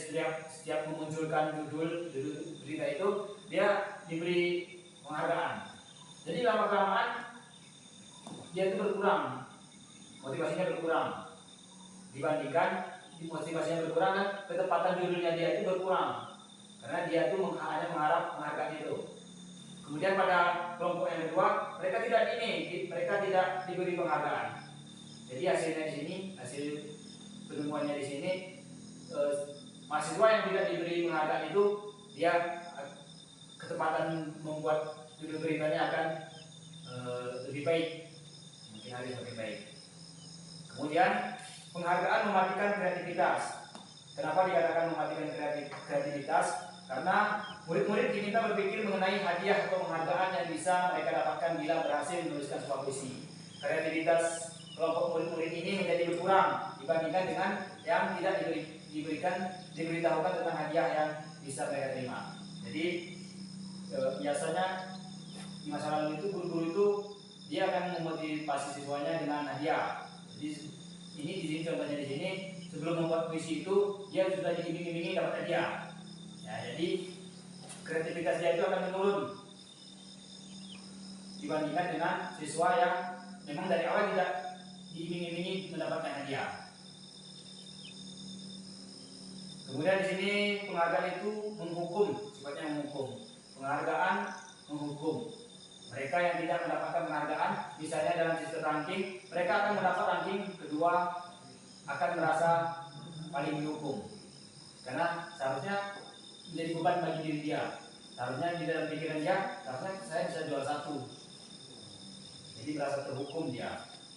setiap memunculkan judul berita itu, dia diberi penghargaan. Jadi lama-kelamaan dia itu berkurang, motivasinya berkurang. Dibandingkan motivasinya berkurang, dan ketepatan judulnya dia itu berkurang. Karena dia itu hanya mengharap penghargaan itu. Kemudian pada kelompok yang kedua, mereka tidak diberi penghargaan. Jadi hasilnya di sini, hasil penemuannya di sini, mahasiswa yang tidak diberi penghargaan itu, dia ketepatan membuat judul beritanya akan lebih baik, mungkin hari lebih baik. Kemudian penghargaan mematikan kreativitas. Kenapa dikatakan mematikan kreativitas? Karena murid-murid diminta berpikir mengenai hadiah atau penghargaan yang bisa mereka dapatkan bila berhasil menuliskan sebuah puisi. Kreativitas kelompok murid-murid ini menjadi berkurang dibandingkan dengan yang tidak diberitahukan tentang hadiah yang bisa mereka terima. Jadi biasanya di masa lalu itu guru-guru itu dia akan memotivasi siswanya dengan hadiah. Jadi ini di sini contohnya di sini, sebelum membuat puisi itu dia sudah diiming-imingi dapat hadiah. Ya, jadi kreativitas dia itu akan menurun dibandingkan dengan siswa yang memang dari awal tidak diiming-imingi mendapatkan hadiah. Kemudian di sini penghargaan itu menghukum, sifatnya menghukum. Penghargaan menghukum. Mereka yang tidak mendapatkan penghargaan, misalnya dalam sistem ranking, mereka akan mendapat ranking kedua, akan merasa paling dihukum. Karena seharusnya menjadi beban bagi diri dia. Seharusnya di dalam pikiran dia, seharusnya saya bisa juara 1. Jadi merasa terhukum dia.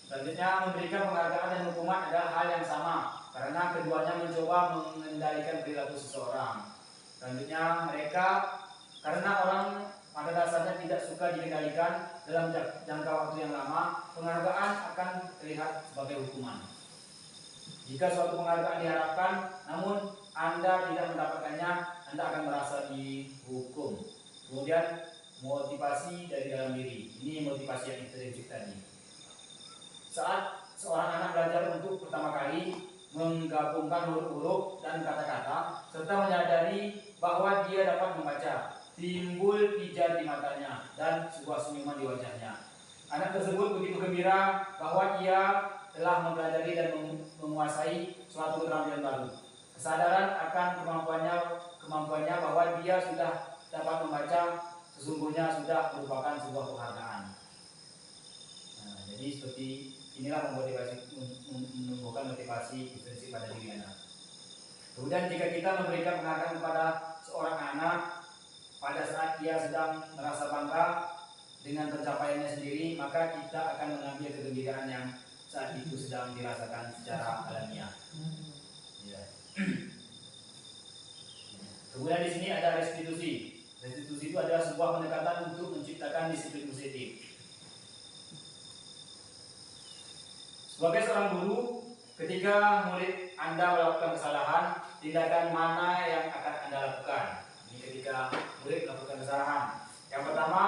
Selanjutnya memberikan penghargaan dan hukuman adalah hal yang sama, karena keduanya mencoba mengendalikan perilaku seseorang. Selanjutnya mereka, karena orang pada dasarnya tidak suka dikendalikan dalam jangka waktu yang lama, penghargaan akan terlihat sebagai hukuman. Jika suatu penghargaan diharapkan, namun Anda tidak mendapatkannya, Anda akan merasa dihukum. Kemudian motivasi dari dalam diri. Ini motivasi yang intrinsik tadi. Saat seorang anak belajar untuk pertama kali menggabungkan huruf-huruf dan kata-kata, serta menyadari bahwa dia dapat membaca, timbul pijar di matanya dan sebuah senyuman di wajahnya. Anak tersebut begitu gembira bahwa ia telah mempelajari dan menguasai suatu keterampilan baru. Kesadaran akan kemampuannya bahwa dia sudah dapat membaca sesungguhnya sudah merupakan sebuah penghargaan. Nah, jadi seperti inilah menumbuhkan motivasi intrinsik pada diri anak. Kemudian jika kita memberikan penghargaan kepada seorang anak pada saat dia sedang merasa bangga dengan pencapaiannya sendiri, maka kita akan mengambil kegembiraan yang saat itu sedang dirasakan secara alamiah. Ya. Kemudian di sini ada restitusi. Restitusi itu adalah sebuah pendekatan untuk menciptakan disiplin positif. Sebagai seorang guru, ketika murid Anda melakukan kesalahan, tindakan mana yang akan Anda lakukan? Ini ketika murid melakukan kesalahan. Yang pertama,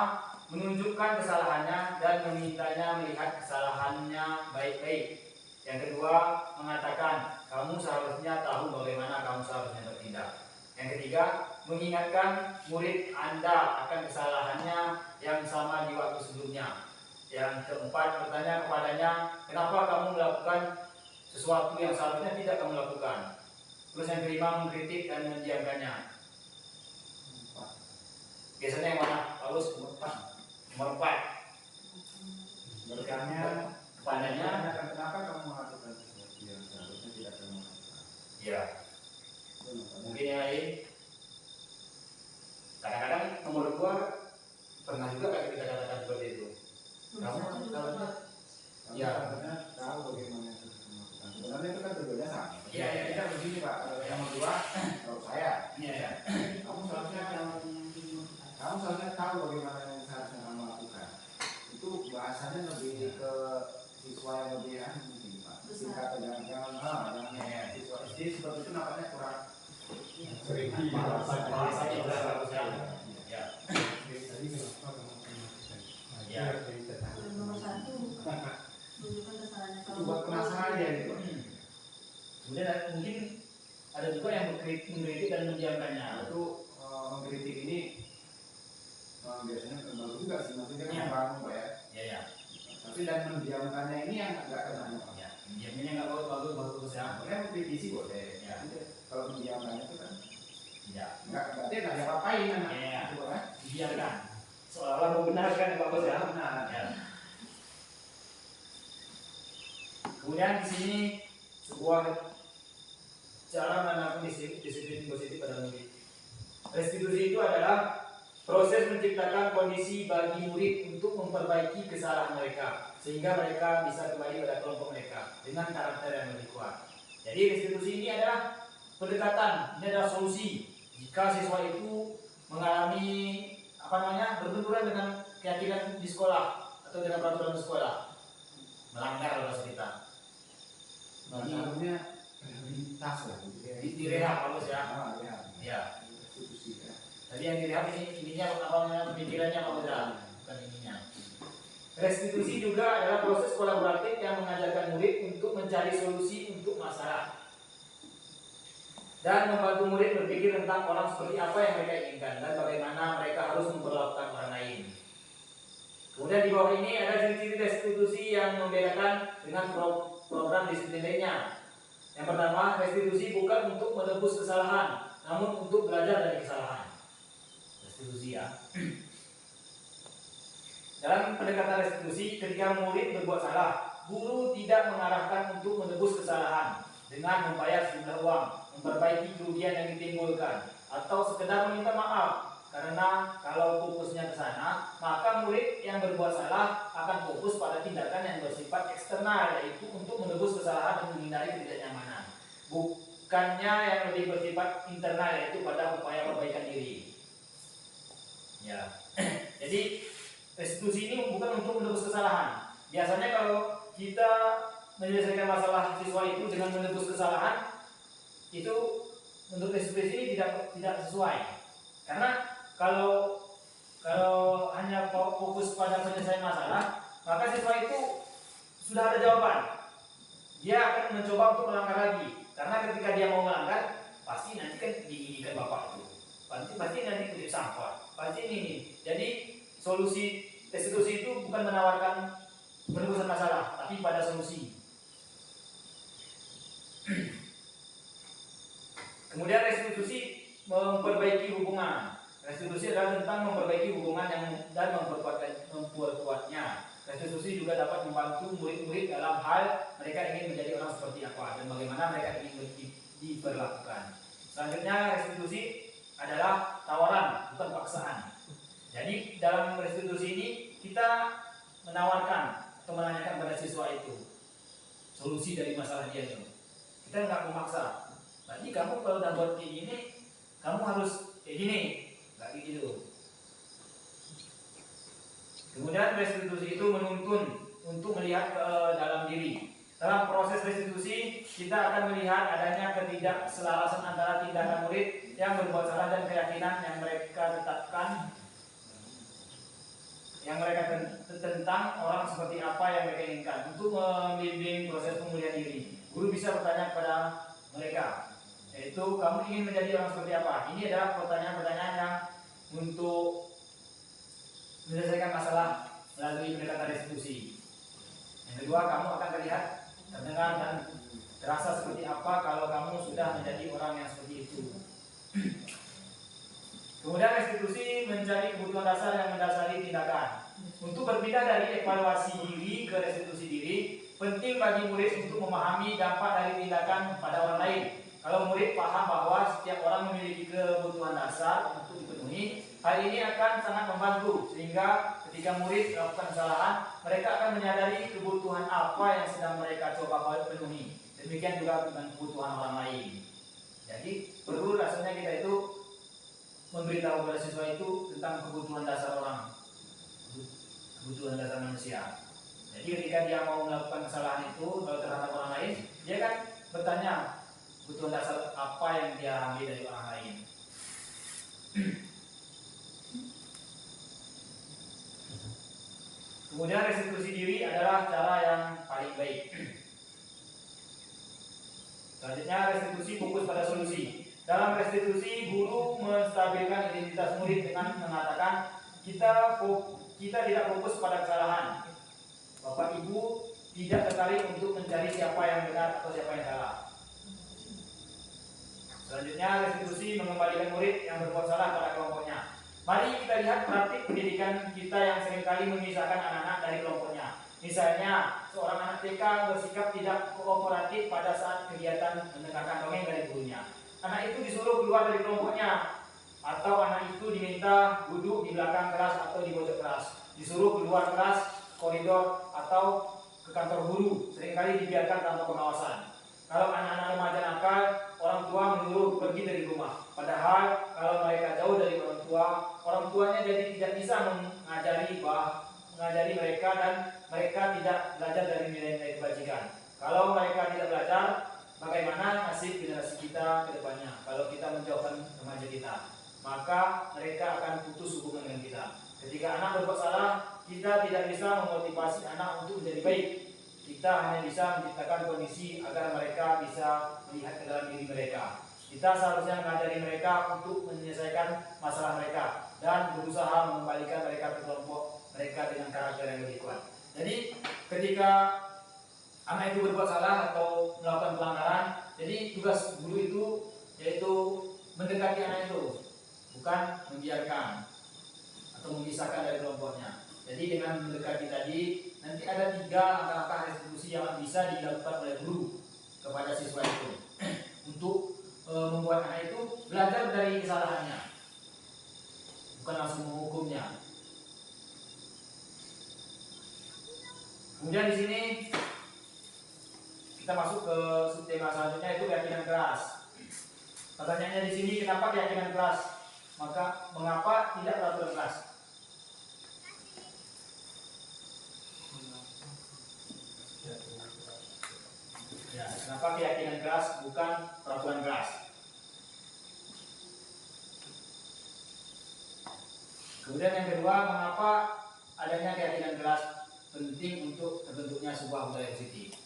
menunjukkan kesalahannya dan memintanya melihat kesalahannya baik-baik. Yang kedua, mengatakan kamu seharusnya tahu bagaimana kamu seharusnya bertindak. Yang ketiga, mengingatkan murid Anda akan kesalahannya yang sama di waktu sebelumnya. Yang keempat, bertanya kepadanya, kenapa kamu melakukan sesuatu yang seharusnya tidak kamu lakukan. Terus yang kelima, mengkritik dan mendiamkannya. Biasanya yang mana? Bagus, nomor 4. Bertanya kepadanya, kenapa kamu melakukan sesuatu yang seharusnya tidak kamu lakukan? ya. Mungkin yang lain. Kadang-kadang nomor 2 pernah juga kita katakan seperti itu. Kamu seharusnya ya tahu bagaimana yang harus melakukan. Sebenarnya itu kan berbeda sama. Iya, iya. Kita begini Pak, kalau yang kedua, kalau saya, Iya, ya. kamu seharusnya tahu bagaimana yang seharusnya kamu lakukan. Itu bahasanya lebih ke siswa yang lebih mungkin Pak. Singkat jangan siswa SD seperti itu nampaknya kurang sering Bahasanya ya. Ya. Nomor 1 menunjukkan kesalahannya. itu buat penasaran ya gitu. Kemudian mungkin ada juga yang mengkritik dan mendiamkannya. Itu mengkritik ini biasanya bagus juga sih, maksudnya kan Ya. membangun Pak ya. Ya, ya. Tapi dan mendiamkannya ini yang agak kena Pak. Ya, diamnya nggak bagus ya. Boleh mengkritisi boleh. Ya. Kalau mendiamkannya itu kan Ya. nggak berarti nggak diapa-apain anak. Ya. Gitu kan? Biarkan. Seolah-olah membenarkan ya, bagus ya. Benar. Ya. Kemudian di sini sebuah cara menanamkan disiplin positif pada murid. Restitusi itu adalah proses menciptakan kondisi bagi murid untuk memperbaiki kesalahan mereka sehingga mereka bisa kembali pada kelompok mereka dengan karakter yang lebih kuat. Jadi restitusi ini adalah pendekatan, ini adalah solusi jika siswa itu mengalami berbenturan dengan keyakinan di sekolah atau dengan peraturan di sekolah, melanggar bahasa kita. Seharusnya rehabilitas lah gitu ya. Direhab bagus ya. Rehab. Ya. Restitusi ya. Tadi yang direhab ini ininya pemikirannya Pak Uda, bukan ininya. Restitusi juga adalah proses kolaboratif yang mengajarkan murid untuk mencari solusi untuk masalah dan membantu murid berpikir tentang orang seperti apa yang mereka inginkan dan bagaimana mereka harus memperlakukan orang lain. Kemudian di bawah ini ada ciri-ciri restitusi yang membedakan dengan program disiplin lainnya. Yang pertama, restitusi bukan untuk menebus kesalahan, namun untuk belajar dari kesalahan. Restitusi ya. Dalam pendekatan restitusi, ketika murid berbuat salah, guru tidak mengarahkan untuk menebus kesalahan dengan membayar sejumlah uang, memperbaiki kerugian yang ditimbulkan, atau sekedar meminta maaf. Karena kalau fokusnya ke sana, maka murid yang berbuat salah akan fokus pada tindakan yang bersifat eksternal, yaitu untuk menebus kesalahan dan menghindari ketidaknyamanan. Bukannya yang lebih bersifat internal, yaitu pada upaya perbaikan diri. Ya. Jadi restitusi ini bukan untuk menebus kesalahan. Biasanya kalau kita menyelesaikan masalah siswa itu dengan menebus kesalahan, itu menurut restitusi ini tidak sesuai. Karena kalau hanya fokus pada penyelesaian masalah, maka siswa itu sudah ada jawaban. Dia akan mencoba untuk melanggar lagi. Karena ketika dia mau melanggar, pasti nanti kan diidikan bapak itu. Pasti nanti kutip sampah. Pasti ini. Jadi solusi restitusi itu bukan menawarkan penebusan masalah, tapi pada solusi. Kemudian restitusi memperbaiki hubungan. Restitusi adalah tentang memperbaiki hubungan dan memperkuatnya. Restitusi juga dapat membantu murid-murid dalam hal mereka ingin menjadi orang seperti apa dan bagaimana mereka ingin diperlakukan. Selanjutnya restitusi adalah tawaran, bukan paksaan. Jadi dalam restitusi ini kita menawarkan atau menanyakan pada siswa itu solusi dari masalah dia itu. Kita nggak memaksa. Berarti kamu kalau udah buat kayak gini, kamu harus kayak gini, nggak kayak gitu. Kemudian restitusi itu menuntun untuk melihat ke dalam diri. Dalam proses restitusi kita akan melihat adanya ketidakselarasan antara tindakan murid yang berbuat salah dan keyakinan yang mereka tetapkan, yang mereka tentang orang seperti apa yang mereka inginkan. Untuk membimbing proses pemulihan diri, guru bisa bertanya kepada mereka, yaitu kamu ingin menjadi orang seperti apa? Ini adalah pertanyaan-pertanyaan yang untuk menyelesaikan masalah melalui pendekatan restitusi. Yang kedua, kamu akan terlihat, terdengar dan terasa seperti apa kalau kamu sudah menjadi orang yang seperti itu. Kemudian restitusi mencari kebutuhan dasar yang mendasari tindakan. Untuk berpindah dari evaluasi diri ke restitusi diri, penting bagi murid untuk memahami dampak dari tindakan pada orang lain. Kalau murid paham bahwa setiap orang memiliki kebutuhan dasar untuk dipenuhi, hal ini akan sangat membantu sehingga ketika murid melakukan kesalahan, mereka akan menyadari kebutuhan apa yang sedang mereka coba penuhi. Demikian juga dengan kebutuhan orang lain. Jadi perlu rasanya kita itu memberitahu kepada siswa itu tentang kebutuhan dasar orang, kebutuhan dasar manusia. Jadi ketika dia mau melakukan kesalahan itu terhadap orang lain, dia kan bertanya kebutuhan dasar apa yang dia ambil dari orang lain. Kemudian restitusi diri adalah cara yang paling baik. Selanjutnya restitusi fokus pada solusi. Dalam restitusi, guru menstabilkan identitas murid dengan mengatakan kita tidak fokus pada kesalahan. Bapak Ibu tidak tertarik untuk mencari siapa yang benar atau siapa yang salah. Selanjutnya restitusi mengembalikan murid yang berbuat salah pada kelompoknya. Mari kita lihat praktik pendidikan kita yang seringkali memisahkan anak-anak dari kelompoknya. Misalnya, seorang anak TK bersikap tidak kooperatif pada saat kegiatan mendengarkan dongeng dari gurunya. Anak itu disuruh keluar dari kelompoknya, atau anak itu diminta duduk di belakang kelas atau di pojok kelas, disuruh keluar kelas, koridor, atau ke kantor guru, seringkali dibiarkan tanpa pengawasan. Kalau anak-anak remaja nakal, orang tua menyuruh pergi dari rumah. Padahal kalau mereka jauh dari orang tuanya jadi tidak bisa mengajari mereka dan mereka tidak belajar dari nilai-nilai kebajikan. Kalau mereka tidak belajar, bagaimana nasib generasi kita ke depannya? Kalau kita menjauhkan remaja kita, maka mereka akan putus hubungan dengan kita. Ketika anak berbuat salah, kita tidak bisa memotivasi anak untuk menjadi baik. Kita hanya bisa menciptakan kondisi agar mereka bisa melihat ke dalam diri mereka. Kita seharusnya mengajari mereka untuk menyelesaikan masalah mereka dan berusaha mengembalikan mereka ke kelompok mereka dengan karakter yang lebih kuat. Jadi ketika anak itu berbuat salah atau melakukan pelanggaran, jadi tugas guru itu yaitu mendekati anak itu, bukan membiarkan atau memisahkan dari kelompoknya. Jadi dengan mendekati tadi, nanti ada 3 langkah-langkah restitusi yang bisa dilakukan oleh guru kepada siswa itu untuk membuat anak itu belajar dari kesalahannya, bukan langsung menghukumnya. Kemudian di sini kita masuk ke subtema selanjutnya, yaitu keyakinan keras. Pertanyaannya di sini, kenapa keyakinan keras? Maka mengapa tidak peraturan keras? Ya, kenapa keyakinan keras bukan peraturan keras? Kemudian yang kedua, mengapa adanya keyakinan keras penting untuk terbentuknya sebuah budaya positif?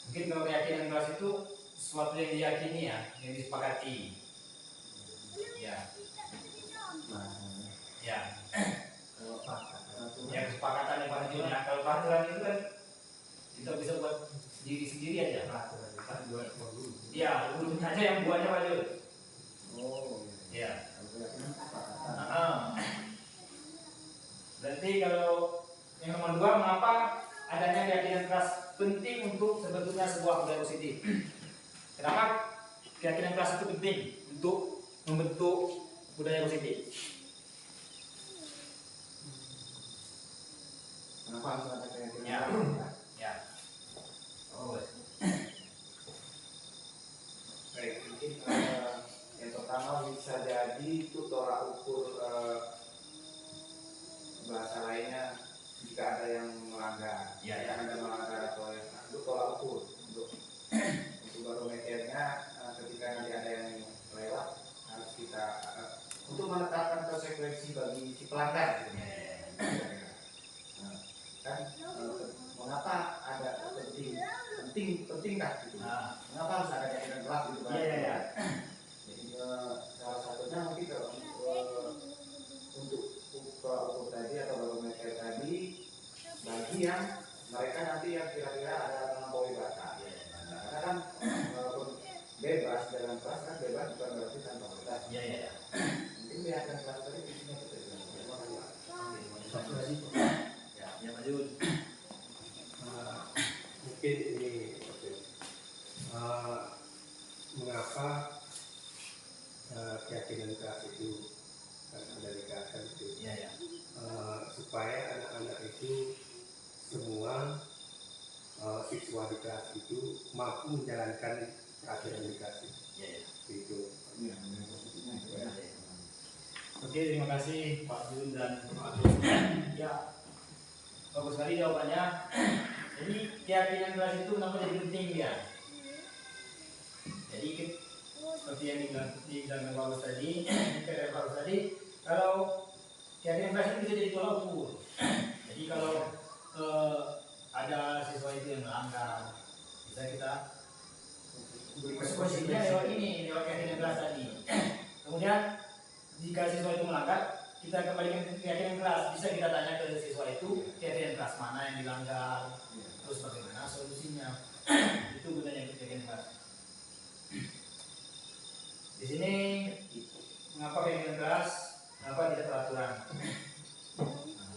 Mungkin kalau keyakinan keras itu sesuatu yang diyakini ya, yang disepakati. Ya. Ya. Ya, kesepakatan yang pastinya. Kalau peraturan itu kan kita bisa buat sendiri aja. Ya, gurunya aja yang buatnya Pak Jul. Oh. Ya. Berarti kalau yang nomor 2, mengapa adanya keyakinan keras penting untuk terbentuknya sebuah budaya positif? Kenapa keyakinan keras itu penting untuk membentuk budaya positif? Kenapa harus ada keyakinan Ya. keras? Ya. Oh. Baik, mungkin yang pertama bisa jadi itu tolak ukur bahasa lainnya, jika ada yang melanggar, Ya, ya. ada melanggar atau yang itu tolak ukur untuk barometernya. Ketika nanti ada yang lewat, harus kita untuk menetapkan konsekuensi bagi si pelanggar. Nah, kan mengapa ada pentingkah gitu? Mengapa harus ada keyakinan keras gitu kan? Iya. Jadi salah satunya mungkin kalau untuk ukur tadi atau barometer tadi, bagi yang mereka nanti yang kira-kira ada melampaui batas. Karena kan bebas dalam kelas kan bebas bukan berarti tanpa batas. Iya. Mungkin keyakinan keras tadi isinya kita Ya, lanjut. Mungkin ini mengapa keyakinan keras itu ada dikatakan itu Iya. supaya anak-anak itu semua siswa di kelas itu mampu menjalankan peraturan dikasih. Iya. Itu. Oke, terima kasih Pak Jun dan Pak Agus. Ya, bagus sekali jawabannya. Jadi keyakinan keras itu kenapa jadi penting ya? Jadi seperti yang dibilang Pak Agus tadi, kalau keyakinan keras itu bisa jadi tolak ukur. Jadi kalau ada siswa itu yang melanggar, bisa kita konsekuensinya lewat ini, lewat keyakinan keras tadi. Kemudian jika siswa itu melanggar, kita kembalikan ke keyakinan keras. Bisa kita tanya ke siswa itu keyakinan keras mana yang dilanggar, terus bagaimana solusinya. Itu gunanya keyakinan keras. Di sini mengapa keyakinan keras, mengapa tidak peraturan?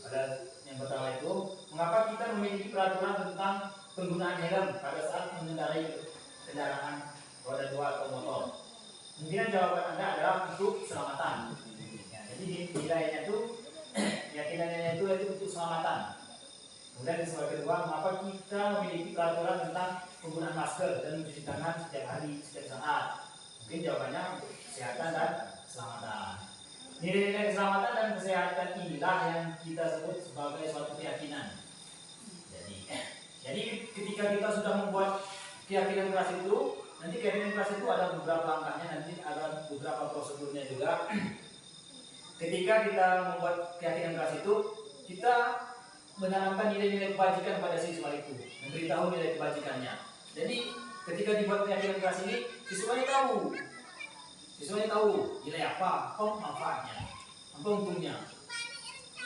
Pada yang pertama itu, mengapa kita memiliki peraturan tentang penggunaan helm pada saat mengendarai kendaraan roda 2 atau motor? Mungkin jawaban Anda adalah untuk keselamatan. Ya, jadi nilainya itu, keyakinannya itu untuk keselamatan. Kemudian yang kedua, mengapa kita memiliki peraturan tentang penggunaan masker dan mencuci tangan setiap hari, setiap saat? Mungkin jawabannya untuk kesehatan dan keselamatan. Nilai-nilai keselamatan dan kesehatan inilah yang kita sebut sebagai suatu keyakinan. Jadi Jadi ketika kita sudah membuat keyakinan keras itu, nanti keyakinan keras itu ada beberapa langkahnya, nanti ada beberapa prosedurnya juga. Ketika kita membuat keyakinan keras itu, kita menanamkan nilai-nilai kebajikan pada siswa itu, memberitahu nilai kebajikannya. Jadi ketika dibuat keyakinan keras ini, siswanya tahu nilai apa manfaatnya, apa untungnya.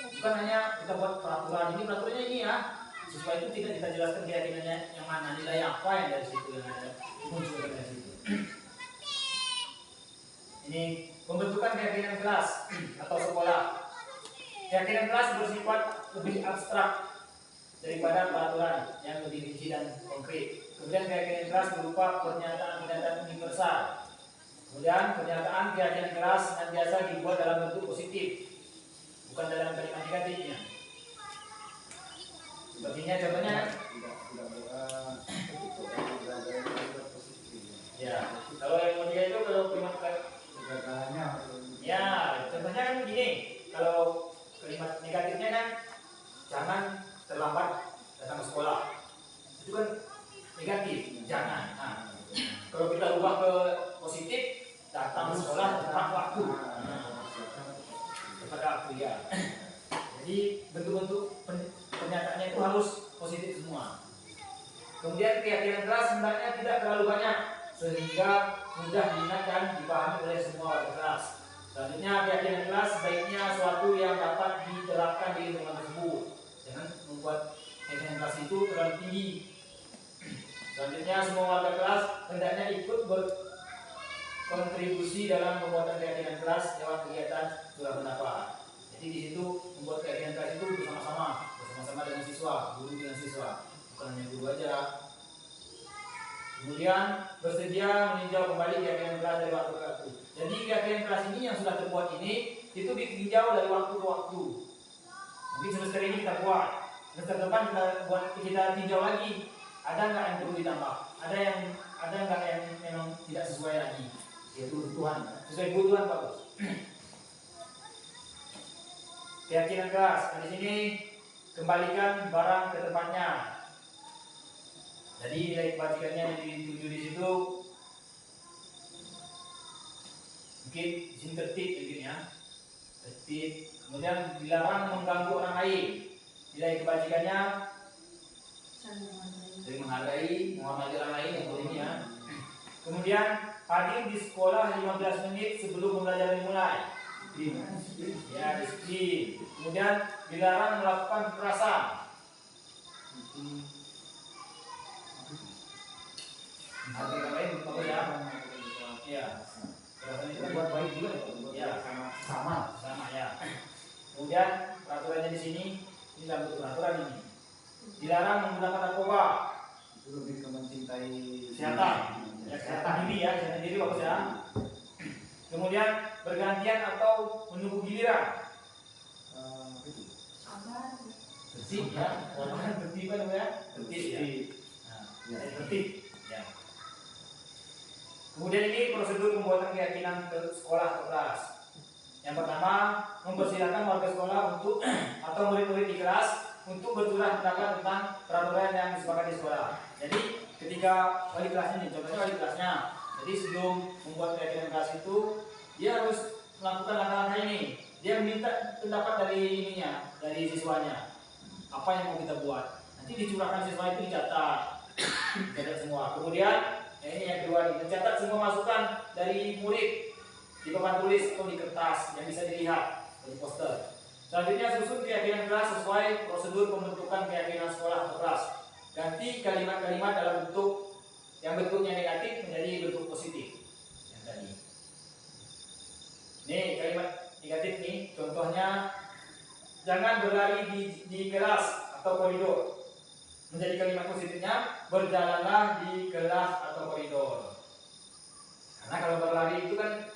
Bukan hanya kita buat peraturannya ini ya, siswa itu tidak kita jelaskan keyakinannya yang mana, nilai apa yang dari situ yang ada muncul dari situ. Ini pembentukan keyakinan kelas atau sekolah. Keyakinan kelas bersifat lebih abstrak daripada peraturan yang lebih rinci dan konkret. Kemudian keyakinan kelas berupa pernyataan-pernyataan universal. Kemudian pernyataan keyakinan kelas senantiasa dibuat dalam bentuk positif, bukan dalam kalimat negatifnya. Sepertinya contohnya, ya, kalau yang ketiga itu kalau kalimat ya, contohnya kan begini, kalau kalimat negatifnya kan jangan terlambat datang ke sekolah, itu kan negatif, jangan. Nah, kalau kita ubah ke positif, datang ke sekolah tepat waktu, tepat waktu ya. Jadi bentuk-bentuk pernyataannya itu harus positif semua. Kemudian keyakinan kelas sebenarnya tidak terlalu banyak sehingga mudah diingat dan dipahami oleh semua warga kelas. Selanjutnya keyakinan kelas sebaiknya suatu yang dapat diterapkan di lingkungan tersebut. Jangan membuat keyakinan kelas itu terlalu tinggi. Selanjutnya semua warga kelas hendaknya ikut berkontribusi dalam pembuatan keyakinan kelas lewat kegiatan surah pendapat. Jadi di situ membuat keyakinan kelas itu bersama-sama dengan siswa, guru dengan siswa, bukan hanya guru aja. Kemudian bersedia meninjau kembali keyakinan kelas dari waktu ke waktu. Jadi keyakinan kelas ini yang sudah terbuat ini itu ditinjau dari waktu ke waktu. Mungkin semester ini kita buat, semester depan kita tinjau lagi. Ada nggak yang perlu ditambah? Ada nggak yang memang tidak sesuai lagi? Yaitu kebutuhan. Sesuai kebutuhan bagus. Keyakinan kelas. Di sini kembalikan barang ke tempatnya. Jadi nilai kebajikannya yang dituju di situ mungkin di sini tertib mungkin ya. Tertib. Kemudian dilarang mengganggu orang lain. Nilai kebajikannya saling menghargai, menghormati orang lain yang boleh ya. Kemudian hadir di sekolah 15 menit sebelum pembelajaran dimulai. Ya, disiplin. Kemudian dilarang melakukan kekerasan. Harga orang lain bagus ya. Iya. Kekerasan itu buat baik juga. Ya, sama ya. Kemudian peraturannya di sini ini dalam bentuk peraturan ini. Dilarang menggunakan narkoba. Itu lebih ke mencintai Kesehatan. Ya, kesehatan diri bagus ya. Kemudian bergantian atau menunggu giliran. Tertib ya. Orang tertib kan ya. Tertib ya. Nah, tertib. Ya. Kemudian ini prosedur pembuatan keyakinan ke sekolah atau kelas. Yang pertama, mempersilahkan warga sekolah untuk atau murid-murid di kelas untuk berturah pendapat tentang peraturan yang disepakati di sekolah. Jadi ketika wali kelasnya nih, contohnya wali kelasnya. Jadi sebelum membuat keyakinan kelas itu, dia harus melakukan langkah-langkah ini. Dia meminta pendapat dari siswanya. Apa yang mau kita buat? Nanti dicurahkan siswa itu dicatat semua. Kemudian ini yang kedua, mencatat semua masukan dari murid di papan tulis atau di kertas yang bisa dilihat dari poster. Selanjutnya susun keyakinan kelas sesuai prosedur pembentukan keyakinan sekolah atau kelas. Ganti kalimat-kalimat dalam bentuk yang bentuknya negatif menjadi bentuk positif. Yang tadi. Nih kalimat negatif nih, contohnya jangan berlari di kelas atau koridor. Menjadi kalimat positifnya, berjalanlah di kelas atau koridor. Karena kalau berlari itu kan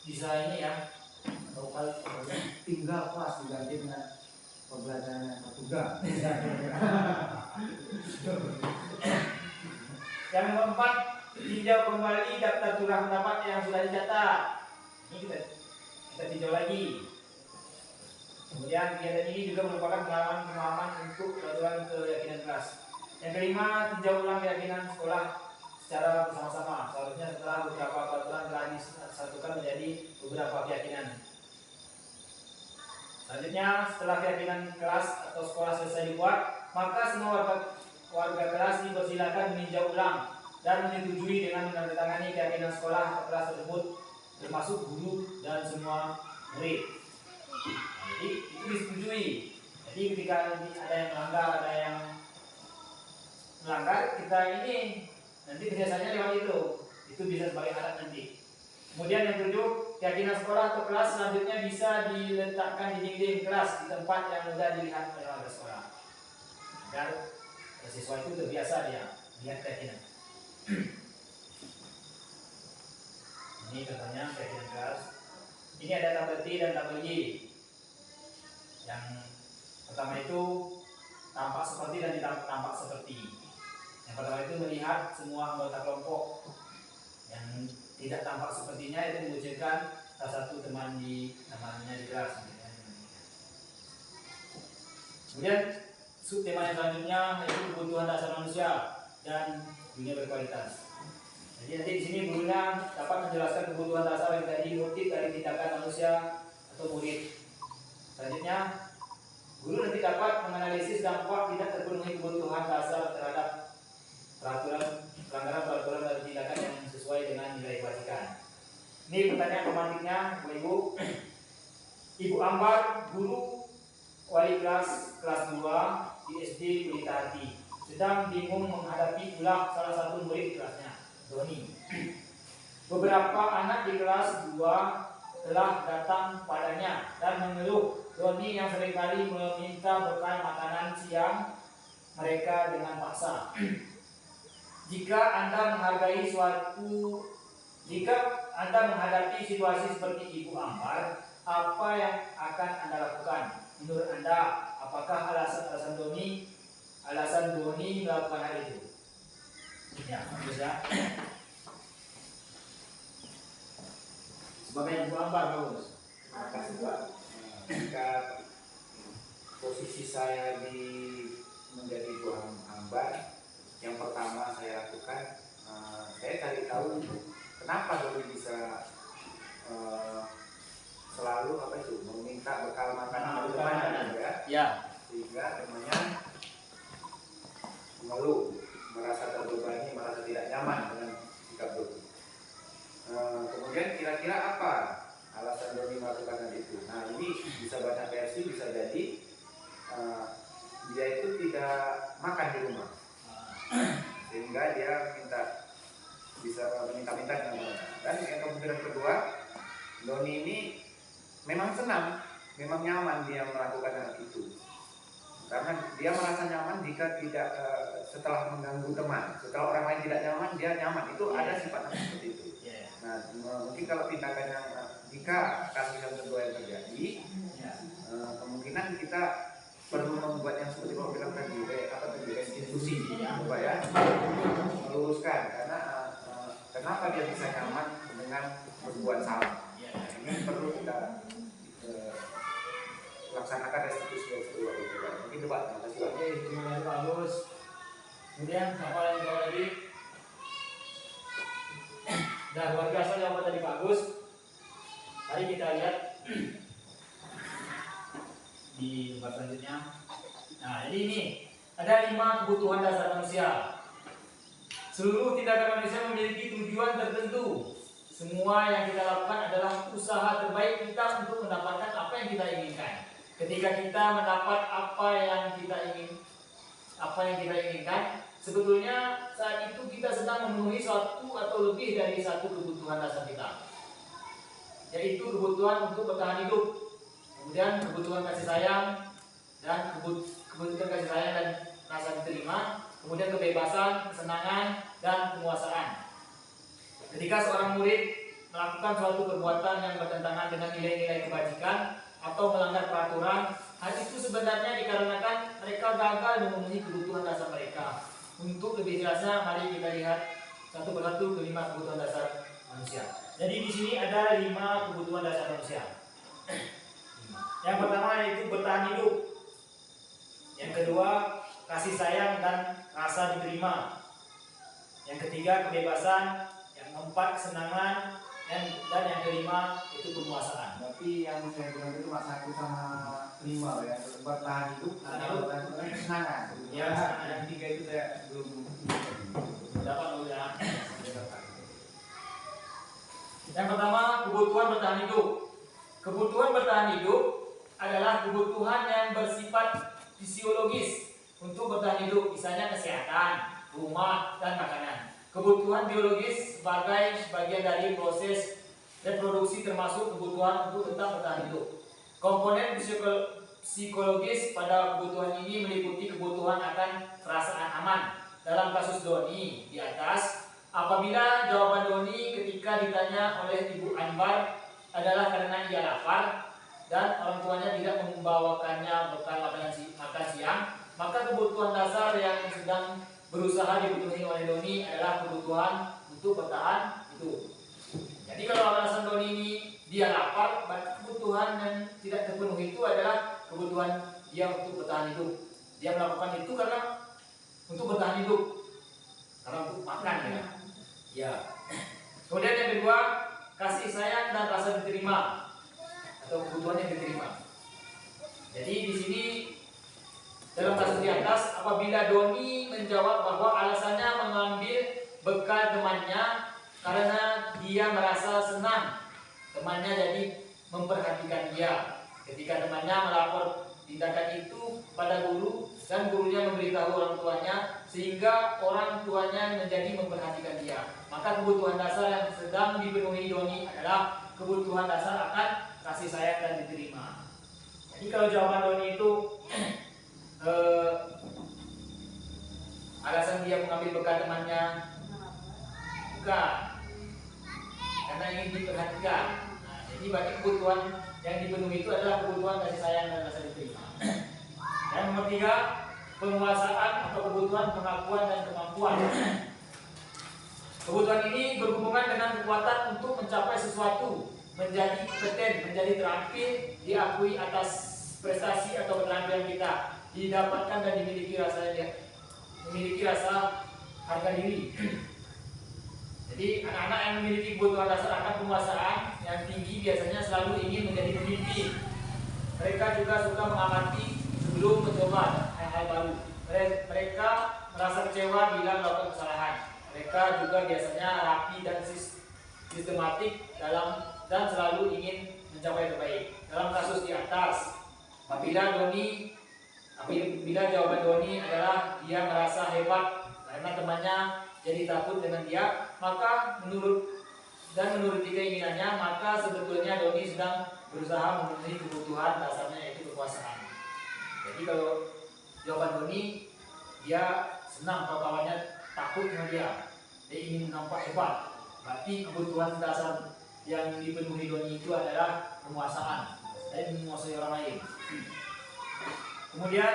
bisa ini ya, atau tinggal kelas diganti dengan pembelajaran yang tertunda. Yang keempat, tinjau kembali daftar curah pendapat yang sudah dicatat. Ini kita tinjau lagi. Kemudian kegiatan ini juga merupakan pengalaman untuk peraturan keyakinan kelas. Yang kelima, tinjau ulang keyakinan sekolah secara bersama-sama. Seharusnya setelah beberapa peraturan telah disatukan menjadi beberapa keyakinan. Selanjutnya, setelah keyakinan kelas atau sekolah selesai dibuat, maka semua warga kelas dipersilakan meninjau ulang dan menyetujui dengan menandatangani keyakinan sekolah atau kelas tersebut, termasuk guru dan semua murid. Jadi itu disetujui. Jadi ketika ada yang melanggar, kita ini nanti biasanya lewat itu bisa sebagai alat nanti. Kemudian yang ketujuh, keyakinan sekolah atau kelas selanjutnya bisa diletakkan di dinding kelas di tempat yang mudah dilihat oleh warga sekolah, agar siswa itu terbiasa dia lihat keyakinan. Ini contohnya keyakinan kelas. Ini ada tabel T dan tabel Y. Yang pertama itu tampak seperti dan tidak tampak seperti. Yang pertama itu melihat semua anggota kelompok. Yang tidak tampak sepertinya itu mengucilkan salah satu temannya di kelas. Kemudian subtema yang selanjutnya yaitu kebutuhan dasar manusia dan dunia berkualitas. Jadi nanti di sini gurunya dapat menjelaskan kebutuhan dasar yang tadi motif dari tindakan manusia atau murid. Selanjutnya, guru nanti dapat menganalisis dampak tidak terpenuhi kebutuhan dasar terhadap pelanggaran peraturan dan tindakan yang sesuai dengan nilai kewajiban. Ini pertanyaan pemantiknya, Ibu. Ibu Ambar, guru wali kelas 2 di SD Pelita Hati, sedang bingung menghadapi ulah salah satu murid di kelasnya, Doni. Beberapa anak di kelas 2 telah datang padanya dan mengeluh Doni yang seringkali meminta bekal makanan siang mereka dengan paksa. Jika Anda menghadapi situasi seperti Ibu Ambar, apa yang akan Anda lakukan? Menurut Anda, apakah alasan Doni melakukan hal itu? Ya, bagus ya. Sebagai Ibu Ambar, bagus. Terima kasih Pak. Jika posisi saya menjadi Ibu Ambar, yang pertama saya lakukan, saya cari tahu kenapa Doni bisa selalu meminta bekal makanan dari temannya, ya, sehingga temannya mengeluh, merasa terbebani, merasa tidak nyaman dengan sikap Doni. Kemudian kira-kira apa alasan Doni melakukan hal itu? Nah, ini bisa banyak versi, bisa jadi dia itu tidak makan di rumah, sehingga dia bisa minta-minta dengan mereka. Dan yang kemungkinan kedua, Doni ini memang senang, memang nyaman dia melakukan hal itu, karena dia merasa nyaman jika tidak setelah mengganggu teman, setelah orang lain tidak nyaman, dia nyaman. Itu ada sifatnya seperti itu. Nah, mungkin kalau tindakan yang jika kasus yang kedua yang terjadi, kemungkinan kita perlu membuat yang seperti Bapak bilang tadi, restitusi, Pak ya, meluruskan karena kenapa dia bisa nyaman dengan berbuat salah. Ini perlu kita laksanakan restitusi yang kedua. Mungkin itu Pak, terima kasih Pak. Oke, terima kasih Pak Agus. Kemudian apa yang jawab lagi? Nah, luar biasa jawaban tadi Pak Agus. Mari kita lihat di lembar selanjutnya. Nah, jadi ini ada 5 kebutuhan dasar manusia. Seluruh tindakan manusia memiliki tujuan tertentu. Semua yang kita lakukan adalah usaha terbaik kita untuk mendapatkan apa yang kita inginkan. Ketika kita mendapat apa yang kita inginkan, sebetulnya saat itu kita sedang memenuhi suatu atau lebih dari satu kebutuhan dasar kita, yaitu kebutuhan untuk bertahan hidup, kemudian kebutuhan kasih sayang dan kebutuhan kasih sayang dan rasa diterima, kemudian kebebasan, kesenangan dan penguasaan. Ketika seorang murid melakukan suatu perbuatan yang bertentangan dengan nilai-nilai kebajikan atau melanggar peraturan, hal itu sebenarnya dikarenakan mereka gagal memenuhi kebutuhan dasar mereka. Untuk lebih jelasnya, mari kita lihat satu persatu kelima kebutuhan dasar manusia. Jadi di sini ada 5 kebutuhan dasar manusia. Yang pertama yaitu bertahan hidup. Yang kedua, kasih sayang dan rasa diterima. Yang ketiga, kebebasan. Yang keempat, kesenangan. Dan yang kelima, itu penguasaan. Tapi yang saya bilang itu cuma 1 sama 5 ya, bertahan hidup, dan kesenangan. Ya, Yang 3 itu saya belum dapat dulu ya. Yang pertama, kebutuhan bertahan hidup. Kebutuhan bertahan hidup adalah kebutuhan yang bersifat fisiologis untuk bertahan hidup, misalnya kesehatan, rumah, dan makanan. Kebutuhan biologis sebagai bagian dari proses reproduksi termasuk kebutuhan untuk tetap bertahan hidup. Komponen psikologis pada kebutuhan ini meliputi kebutuhan akan perasaan aman. Dalam kasus Doni di atas, apabila jawaban Doni ketika ditanya oleh Ibu Anwar adalah karena ia lapar dan orang tuanya tidak membawakannya bekal makan siang, maka kebutuhan dasar yang sedang berusaha dipenuhi oleh Doni adalah kebutuhan untuk bertahan hidup. Jadi kalau alasan Doni ini dia lapar, berarti kebutuhan yang tidak terpenuhi itu adalah kebutuhan dia untuk bertahan hidup. Dia melakukan itu karena untuk bertahan hidup, karena untuk makan ya. Ya. Kemudian yang kedua, kasih sayang dan rasa diterima atau kebutuhan yang diterima. Jadi di sini dalam kasus di atas, apabila Doni menjawab bahwa alasannya mengambil bekal temannya karena dia merasa senang temannya jadi memperhatikan dia. Ketika temannya melapor tindakan itu pada guru dan gurunya memberitahu orang tuanya sehingga orang tuanya menjadi memperhatikan dia, maka kebutuhan dasar yang sedang dipenuhi Doni adalah kebutuhan dasar akan kasih sayang dan diterima. Jadi kalau jawaban Doni itu alasan dia mengambil bekal temannya bukan karena ingin diperhatikan. Nah, jadi bagi kebutuhan yang dipenuhi itu adalah kebutuhan kasih sayang dan rasa diterima. Yang nomor 3, penguasaan atau kebutuhan pengakuan dan kemampuan. Kebutuhan ini berhubungan dengan kekuatan untuk mencapai sesuatu, menjadi kompeten, menjadi terampil, diakui atas prestasi atau keterampilan kita, didapatkan dan memiliki rasa harga diri. Jadi anak-anak yang memiliki kebutuhan dasar akan penguasaan yang tinggi biasanya selalu ingin menjadi pemimpin. Mereka juga suka mengamati sebelum mencoba hal-hal baru. Mereka merasa kecewa bila melakukan kesalahan. Mereka juga biasanya rapi dan sistematik dan selalu ingin mencapai terbaik. Dalam kasus di atas, apabila jawaban Doni adalah dia merasa hebat karena temannya jadi takut dengan dia, maka menuruti keinginannya, maka sebetulnya Doni sedang berusaha memenuhi kebutuhan dasarnya, yaitu kekuasaan. Jadi kalau jawaban Doni, dia senang kalau kawannya takut dengan dia ingin nampak hebat, berarti kebutuhan dasar yang dipenuhi Doni itu adalah penguasaan dan menguasai orang lain. Kemudian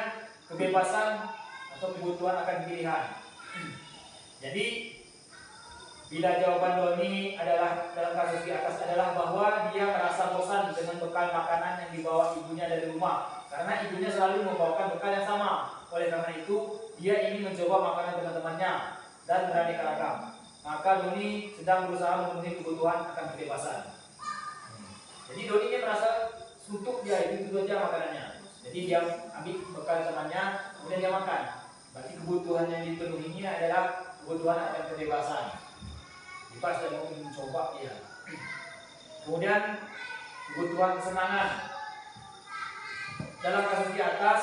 kebebasan atau kebutuhan akan pilihan. Jadi bila jawaban Doni adalah dalam kasus di atas adalah bahwa dia merasa bosan dengan bekal makanan yang dibawa ibunya dari rumah karena ibunya selalu membawakan bekal yang sama. Oleh karena itu dia ingin mencoba makanan teman-temannya dan beraneka ragam. Maka Doni sedang berusaha memenuhi kebutuhan akan kebebasan. Jadi Doni ini merasa suntuk dia itu aja makanannya. Jadi dia ambil bekal temannya, kemudian dia makan. Berarti kebutuhan yang dipenuhinya adalah kebutuhan akan kebebasan. Pas dia mau mencoba ya. Kemudian kebutuhan kesenangan. Dalam kasus di atas,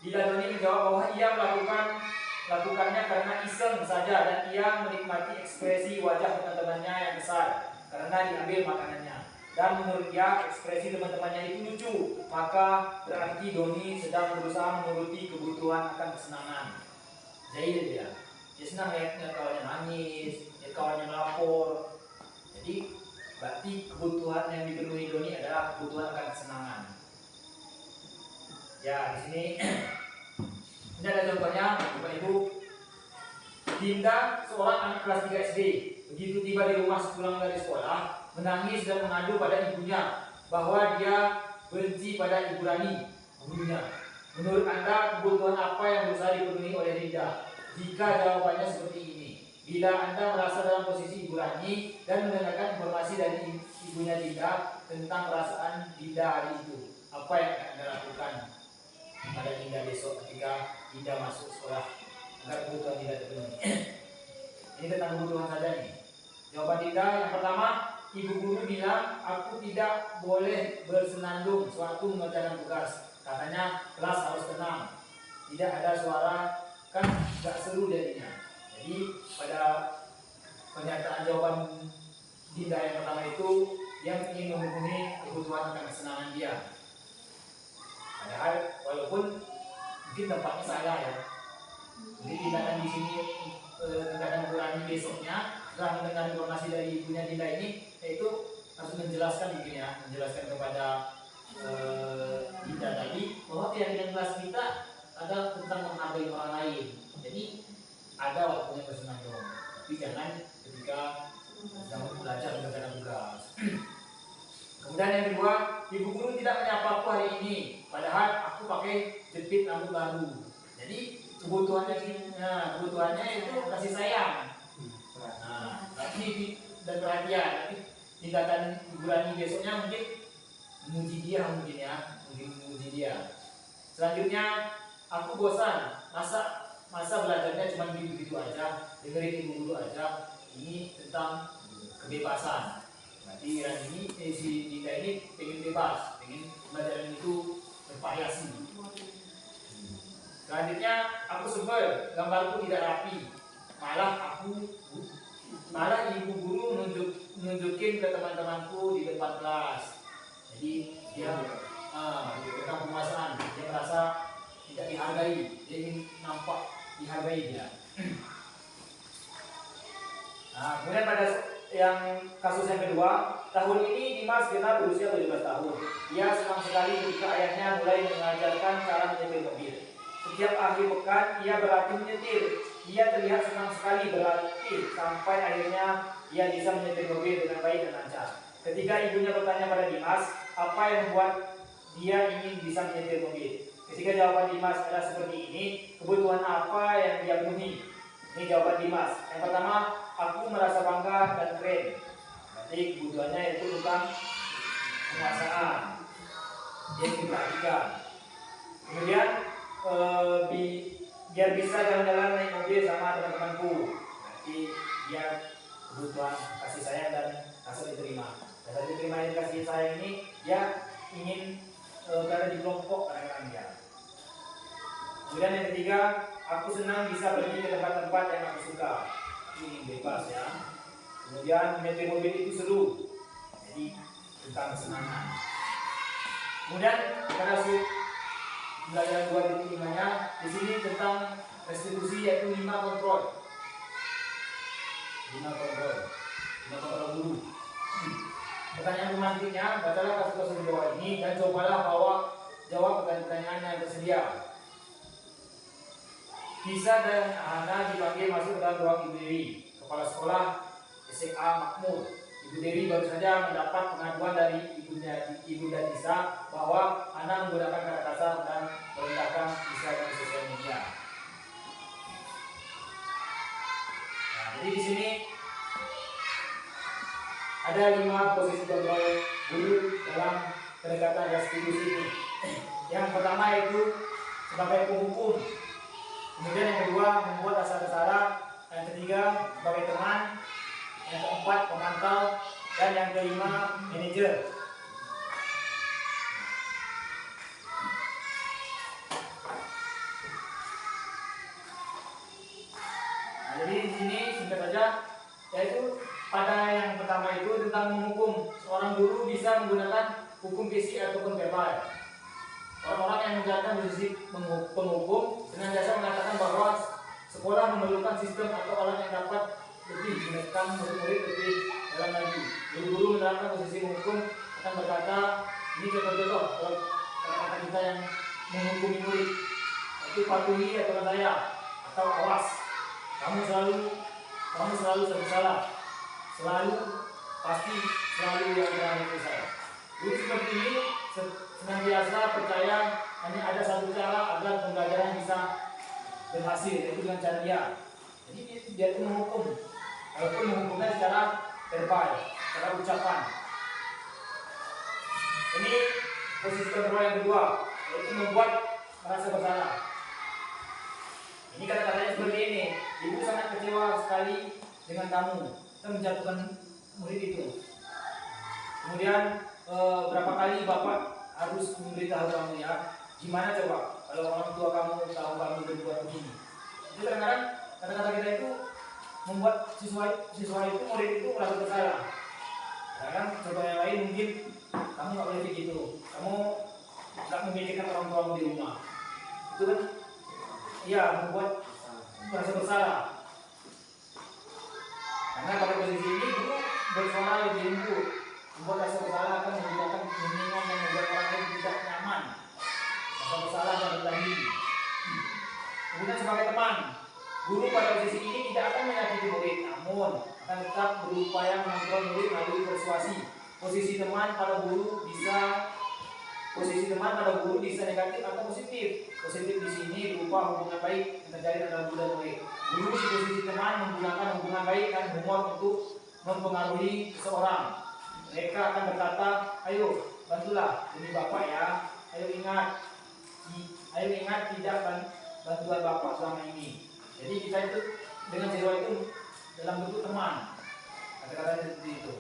bila Doni menjawab bahwa ia melakukannya karena iseng saja dan ia menikmati ekspresi wajah teman-temannya yang besar karena diambil makanannya. Dan menurut dia ekspresi teman-temannya itu lucu, maka berarti Doni sedang berusaha menuruti kebutuhan akan kesenangan. Jadi dia senang lihat kawannya nangis, lihat kawannya melapor. Jadi berarti kebutuhan yang dipenuhi Doni adalah kebutuhan akan kesenangan. Ya di sini ini ada contohnya, Bapak Ibu. Dinda, seorang anak kelas 3 SD, begitu tiba di rumah sepulang dari sekolah, menangis dan mengadu pada ibunya bahwa dia benci pada Ibu Rani, gurunya. Menurut Anda, kebutuhan apa yang berusaha dipenuhi oleh Dinda? Jika jawabannya seperti ini, bila Anda merasa dalam posisi Ibu Rani dan mendengarkan informasi dari ibunya Dinda tentang perasaan Dinda hari itu, apa yang akan Anda lakukan pada Dinda besok ketika Dinda masuk sekolah agar kebutuhan Dinda terpenuhi? Ini tentang kebutuhan saja nih. Jawaban Dinda yang pertama, ibu guru bilang aku tidak boleh bersenandung sewaktu mengerjakan tugas. Katanya kelas harus tenang, tidak ada suara, kan gak seru jadinya. Jadi pada pernyataan jawaban Dinda yang pertama itu, yang ingin memenuhi kebutuhan akan kesenangan dia. Padahal walaupun mungkin tempatnya salah ya, jadi tindakan di sini tindakan kurang besoknya setelah mendengar informasi dari ibunya Dinda ini, yaitu harus menjelaskan mungkin ya, menjelaskan kepada Dinda tadi bahwa keyakinan kelas kita ada tentang menghargai orang lain. Jadi ada waktunya bersenandung, tapi jangan ketika sedang belajar mengerjakan tugas. Kemudian yang kedua, ibu guru tidak menyapa aku hari ini, padahal aku pakai jepit rambut baru. Jadi kebutuhannya itu kasih sayang, tapi dan perhatian. Tapi tindakan Ibu Rani besoknya mungkin memuji dia, memuji dia. Selanjutnya, aku bosan, masa belajarnya cuma begitu aja, dengerin ibu guru aja. Ini tentang kebebasan. Berarti Rani ini, si Dinda ini pengen bebas, pengen pelajaran itu bervariasi. Selanjutnya, aku sebel, gambarku tidak rapi. Malah ibu guru nunjukin ke teman-temanku di depan kelas. Jadi dia tentang penguasaan, dia merasa tidak dihargai, dia ingin nampak dihargai dia. Nah, kemudian pada yang kasus yang kedua, tahun ini Dimas genap berusia 17 tahun. Ia senang sekali ketika ayahnya mulai mengajarkan cara menyetir mobil. Setiap akhir pekan ia berlatih menyetir. Ia terlihat senang sekali berlatih sampai akhirnya ia bisa menyetir mobil dengan baik dan lancar. Ketika ibunya bertanya pada Dimas, apa yang membuat dia ingin bisa menyetir mobil? Ketika jawaban Dimas adalah seperti ini, kebutuhan apa yang dia penuhi? Ini jawaban Dimas. Yang pertama, aku merasa bangga dan keren. Berarti kebutuhannya itu tentang penguasaan. Dia diperhatikan. Kemudian biar bisa jalan-jalan naik mobil sama teman-temanku. Berarti dia kebutuhan kasih sayang dan rasa diterima. Rasa diterima dan kasih sayang ini dia ingin berada di kelompok kadang-kadang dia. Kemudian yang ketiga, aku senang bisa pergi ke tempat-tempat yang aku suka. Ini bebas ya. Kemudian menyetir mobil itu seru. Jadi tentang kesenangan. Kemudian karena pelajaran 2.5-nya di sini tentang restitusi, yaitu 5 kontrol. 5 kontrol guru. Pertanyaan pemantiknya, bacalah kasus-kasus di bawah ini dan cobalah jawab pertanyaan yang tersedia. Kisah dan Hana dipanggil masuk ke dalam ruang Ibu Dewi, kepala sekolah SMA Makmur. Ibu Dewi baru saja mendapat pengaduan dari Ibunda Tisa bahwa Hana menggunakan kata kasar dan merendahkan Tisa di sosial media. Nah, jadi di sini ada 5 posisi kontrol guru dalam pendekatan restitusi ini. Yang pertama itu sebagai penghukum. Kemudian yang kedua membuat rasa bersalah, yang ketiga sebagai teman, yang keempat pemantau, dan yang kelima manajer. Nah, jadi di sini singkat saja, yaitu pada yang pertama itu tentang menghukum. Seorang guru bisa menggunakan hukum fisik ataupun verbal. Orang-orang yang menjalankan posisi penghukum senantiasa mengatakan bahwa sekolah memerlukan sistem atau alat yang dapat lebih menekan murid-murid lebih dalam lagi. Guru-guru menerapkan posisi menghukum akan berkata, ini contoh-contoh kalau kata-kata kita yang menghukumi murid, itu patuhi aturan saya atau awas, kamu selalu bersalah, pasti selalu yang terakhir itu saya. Guru seperti ini senantiasa percaya hanya ada satu cara agar pembelajaran bisa berhasil, yaitu dengan cara dia. Jadi dia itu menghukum, walaupun menghukumnya secara verbal, secara ucapan. Ini posisi kontrol yang kedua, yaitu membuat merasa bersalah. Ini kata-katanya seperti ini: ibu sangat kecewa sekali dengan kamu, kita menjatuhkan murid itu. Kemudian berapa kali bapak harus memberitahu kamu ya, gimana coba kalau orang tua kamu tahu kamu berbuat begini. Itu kadang-kadang kata-kata kita itu membuat siswa itu, murid itu merasa bersalah. Kadang contoh yang lain mungkin, kamu nggak boleh begitu, kamu nggak memikirkan orang tuamu di rumah. Itu kan iya membuat merasa bersalah. Karena pada posisi ini guru bersuara lebih lembut, membuat rasa bersalah akan menggunakan bimbingan yang membuat orang lain tidak nyaman, rasa bersalah dan rendah diri. Kemudian sebagai teman, guru pada posisi ini tidak akan menyakiti murid, namun akan tetap berupaya mengontrol murid melalui persuasi. Posisi teman pada guru bisa negatif atau positif. Positif di sini berupa hubungan baik yang terjadi antara guru dan murid. Guru di posisi teman menggunakan hubungan baik dan humor untuk mempengaruhi seseorang. Mereka akan berkata, ayo bantulah demi bapak ya, ayo ingat tidak bantuan bapak selama ini. Jadi kita itu dengan siswa itu dalam bentuk teman, kata-kata seperti itu.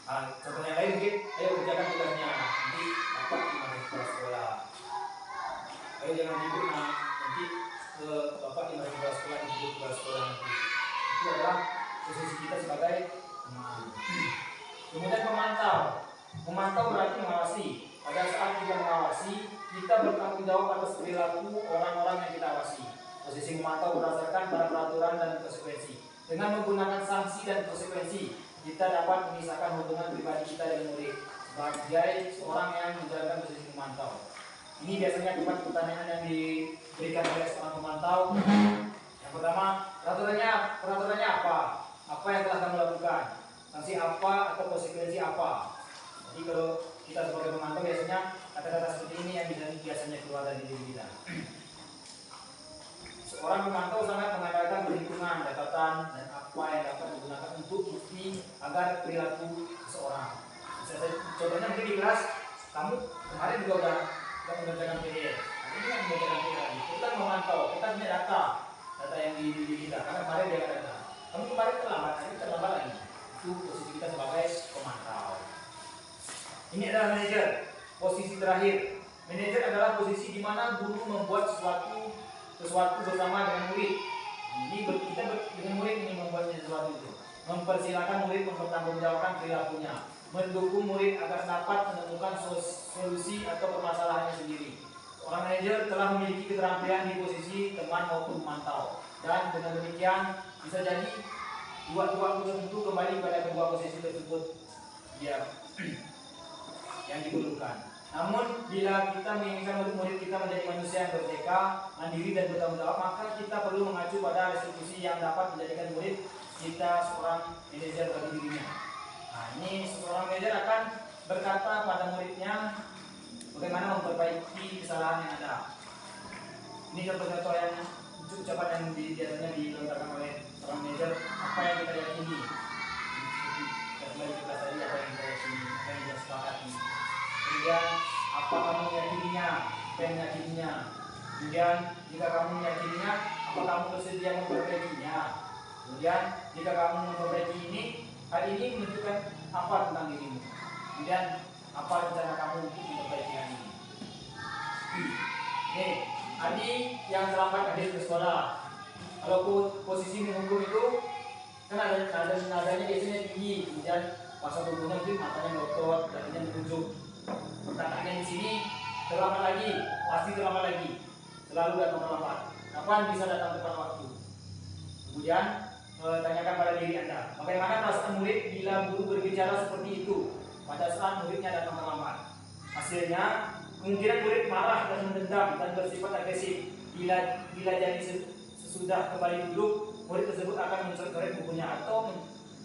Contoh yang lain mungkin, ayo kerjakan tugasnya, nanti bapak dimana sekolah. Ayo jangan ribut, nanti bapak dimana sekolah, ribut tugas sekolah nanti. Itu adalah posisi kita sebagai teman. Kemudian memantau berarti mengawasi. Pada saat kita mengawasi, kita bertanggung jawab atas perilaku orang-orang yang kita awasi. Posisi memantau berdasarkan pada peraturan dan konsekuensi. Dengan menggunakan sanksi dan konsekuensi, kita dapat memisahkan hubungan pribadi kita dengan murid sebagai seorang yang menjalankan posisi memantau. Ini biasanya tempat pertanyaan yang diberikan oleh seorang pemantau. Yang pertama, peraturannya apa? Apa yang telah kamu lakukan? Sanksi apa atau konsekuensi apa? Jadi kalau kita sebagai pemantau biasanya kata-kata seperti ini yang biasanya keluar dari diri kita. Seorang pemantau sangat mengandalkan perhitungan, catatan, dan apa yang dapat digunakan untuk bukti agar perilaku seseorang. Contohnya mungkin di kelas, kamu kemarin juga udah mengerjakan PR, ini kan mengerjakan PR. Kita kan memantau, kita punya data yang di diri kita, karena kemarin dia ada data. Kamu kemarin terlambat, ini terlambat lagi. Itu posisi kita sebagai pemantau. Ini adalah manajer, posisi terakhir. Manajer adalah posisi di mana guru membuat sesuatu bersama dengan murid. Ini kita dengan murid ini membuat sesuatu itu. Mempersilahkan murid mempertanggungjawabkan perilakunya, mendukung murid agar dapat menemukan solusi atau permasalahannya sendiri. Orang manajer telah memiliki keterampilan di posisi teman maupun pemantau, dan dengan demikian bisa jadi dua waktu tertentu kembali pada kedua posisi tersebut yang diperlukan. Namun bila kita menginginkan murid kita menjadi manusia yang merdeka, mandiri dan bertanggung jawab, maka kita perlu mengacu pada restitusi yang dapat menjadikan murid kita seorang manajer bagi dirinya. Nah, ini seorang manajer akan berkata pada muridnya bagaimana memperbaiki kesalahan yang ada. Ini contoh-contoh yang ucapan yang biasanya dilontarkan oleh seorang manajer, apa yang kita yakini. Kembali kita tadi apa yang kita yakini, apa yang kita sepakati. Kemudian apa kamu meyakininya, apa yang meyakininya. Kemudian jika kamu meyakininya, apa kamu bersedia memperbaikinya. Kemudian jika kamu memperbaiki ini, hal ini menunjukkan apa tentang dirimu. Kemudian apa rencana kamu untuk memperbaiki hal ini. Nih, adik yang terlambat hadir ke sekolah. Kalau posisi menghukum itu kan nadanya biasanya tinggi, kemudian pasal tubuhnya mungkin matanya melotot, dahinya menunjuk. Perkataannya di sini terlambat lagi, pasti terlambat lagi, selalu datang terlambat. Kapan bisa datang tepat waktu? Kemudian tanyakan pada diri Anda, bagaimana perasaan murid bila guru berbicara seperti itu pada saat muridnya datang terlambat? Hasilnya, kemungkinan murid marah dan mendendam dan bersifat agresif. Bila jadi sesudah kembali duduk, murid tersebut akan mencoret-coret bukunya atau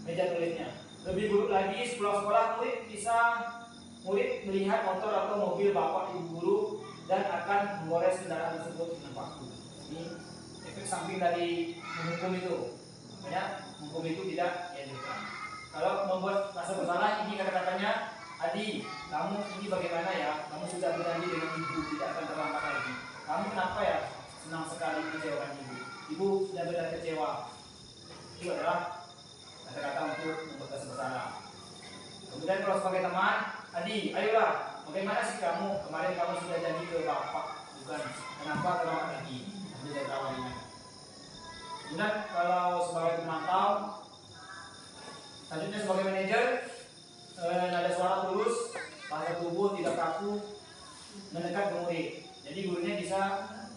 meja tulisnya. Lebih buruk lagi, sekolah murid bisa murid melihat motor atau mobil bapak ibu guru dan akan menggores kendaraan tersebut dengan paku. Ini efek samping dari menghukum itu. Makanya menghukum itu tidak dianjurkan. Kalau membuat rasa bersalah, ini kata-katanya, Adi, kamu ini bagaimana ya? Kamu sudah berjanji dengan ibu tidak akan terlambat lagi. Kamu kenapa ya senang sekali mengecewakan ibu? Ibu sudah benar kecewa. Itu adalah kata-kata untuk membuat rasa bersalah. Kemudian kalau sebagai teman, Adi, ayolah, bagaimana sih kamu? Kemarin kamu sudah janji ke bapak, bukan? Kenapa terlambat lagi? Ambil dari awal ini. Kemudian kalau sebagai pemantau, selanjutnya sebagai manajer, nada suara tulus, bahasa tubuh tidak kaku, mendekat ke murid. Jadi gurunya bisa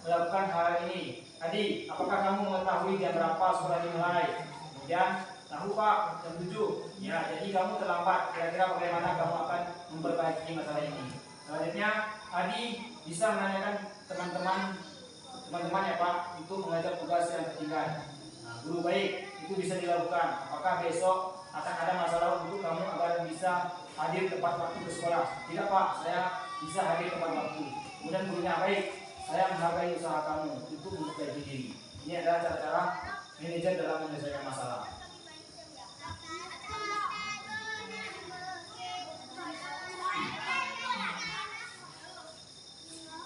melakukan hal ini. Adi, apakah kamu mengetahui jam berapa sekolah dimulai? Kemudian, tahu Pak, jam 7. Ya, jadi kamu terlambat. Kira-kira bagaimana kamu akan memperbaiki masalah ini? Selanjutnya, Adi bisa menanyakan teman-teman ya Pak untuk mengajar tugas yang tertinggal. Nah, guru baik, itu bisa dilakukan. Apakah besok akan ada masalah untuk kamu agar bisa hadir tepat waktu ke sekolah? Tidak Pak, saya bisa hadir tepat waktu. Kemudian gurunya baik, saya menghargai usaha kamu untuk memperbaiki diri. Ini adalah cara-cara manajer dalam menyelesaikan masalah.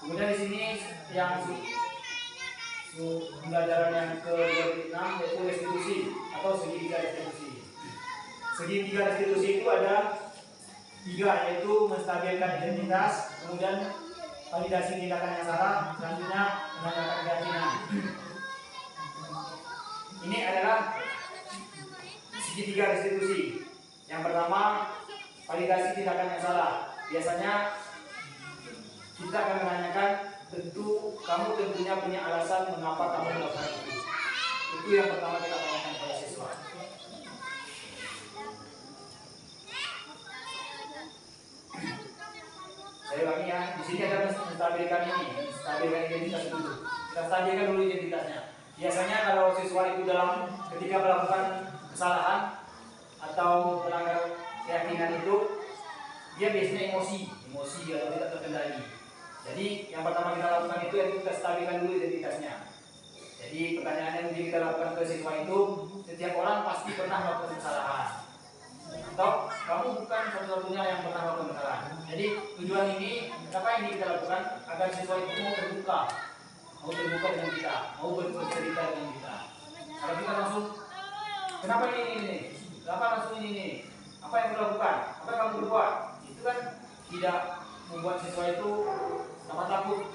Kemudian di sini yang pembelajaran yang ke-26 yaitu restitusi atau segitiga restitusi. Segitiga restitusi itu ada 3, yaitu menstabilkan identitas, kemudian validasi tindakan yang salah, selanjutnya menanyakan keyakinan. Ini adalah segitiga restitusi. Yang pertama, validasi tindakan yang salah. Biasanya kita akan menanyakan, kamu tentunya punya alasan mengapa kamu melakukan itu. Itu yang pertama kita tanyakan kepada siswa. Saya ulangi ya, di sini ada menstabilkan ini, menstabilkan identitas dulu. Kita stabilkan dulu identitasnya. Biasanya kalau siswa itu ketika melakukan kesalahan atau melanggar keyakinan itu, dia biasanya emosi atau tidak terkendali. Jadi yang pertama kita lakukan itu yaitu kita stabilkan dulu identitasnya. Jadi pertanyaan yang kita lakukan ke siswa itu, setiap orang pasti pernah melakukan kesalahan. Atau kamu bukan satu-satunya yang pernah melakukan kesalahan. Jadi tujuan ini, apa yang kita lakukan agar siswa itu mau terbuka dengan kita, mau bercerita dengan kita. Kalau kita langsung, kenapa ini? Kenapa langsung ini? Apa yang kamu lakukan? Apa yang kamu berbuat? Itu kan tidak membuat siswa itu tambah takut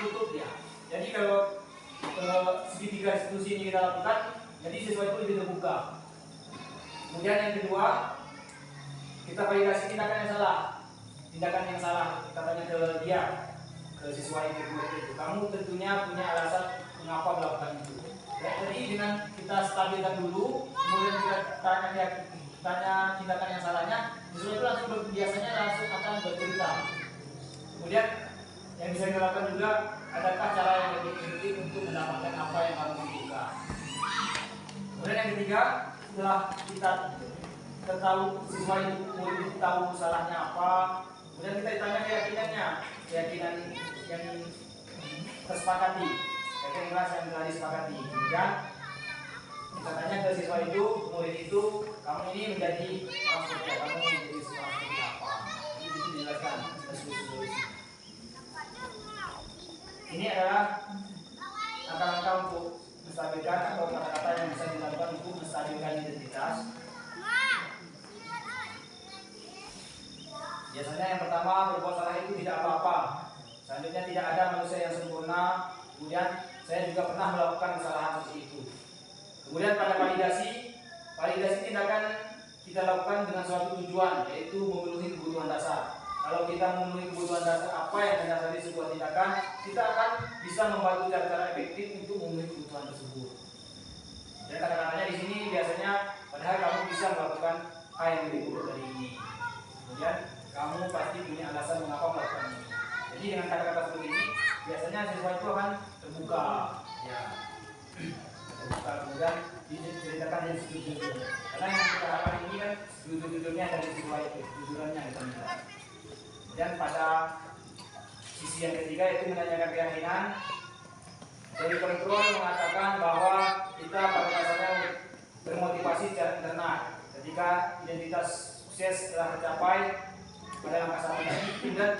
tutup ya. Jadi kalau segitiga institusi ini kita lakukan, jadi siswa itu lebih terbuka. Kemudian yang kedua, kita validasi tindakan yang salah. Tindakan yang salah, kita tanya ke dia, ke siswa yang kedua itu. Kamu tentunya punya alasan mengapa melakukan itu. Ya, jadi dengan kita stabilkan dulu, kemudian kita tanya tindakan yang salahnya, siswa itu biasanya langsung akan bercerita. Kemudian yang bisa dilakukan juga, adakah cara yang lebih efektif untuk mendapatkan apa yang kamu inginkan. Kemudian yang ketiga, setelah kita tahu siswa itu tahu salahnya apa, kemudian kita tanya keyakinan yang tersepakati, keyakinan keras yang telah disepakati. Kemudian kita tanya ke siswa itu, murid itu, kamu ini menjadi orang seperti apa? Kamu menjadi seorang seperti apa? Itu dijelaskan solusi. Ini adalah langkah-langkah untuk menstabilkan atau kata-kata yang bisa dilakukan untuk menstabilkan identitas. Biasanya yang pertama, berbuat salah itu tidak apa-apa. Selanjutnya tidak ada manusia yang sempurna. Kemudian saya juga pernah melakukan kesalahan seperti itu. Kemudian pada validasi tindakan kita lakukan dengan suatu tujuan, yaitu memenuhi kebutuhan dasar. Kalau kita memenuhi kebutuhan dasar apa yang mendasari sebuah tindakan, kita akan bisa membantu cara-cara efektif untuk memenuhi kebutuhan tersebut. Dan kata-katanya di sini biasanya, padahal kamu bisa melakukan hal yang lebih buruk dari ini. Kemudian kamu pasti punya alasan mengapa melakukan ini. Jadi dengan kata-kata seperti ini, biasanya siswa itu akan terbuka, ya, terbuka. Kemudian diceritakan yang sejujurnya. Karena yang kita harapkan ini kan jujur-jujurnya dari siswa itu, jujurannya kita minta. Dan pada sisi yang ketiga yaitu menanyakan keyakinan. Dari kontrol mengatakan bahwa kita pada dasarnya bermotivasi secara internal. Ketika identitas sukses telah tercapai pada langkah satu tadi, dan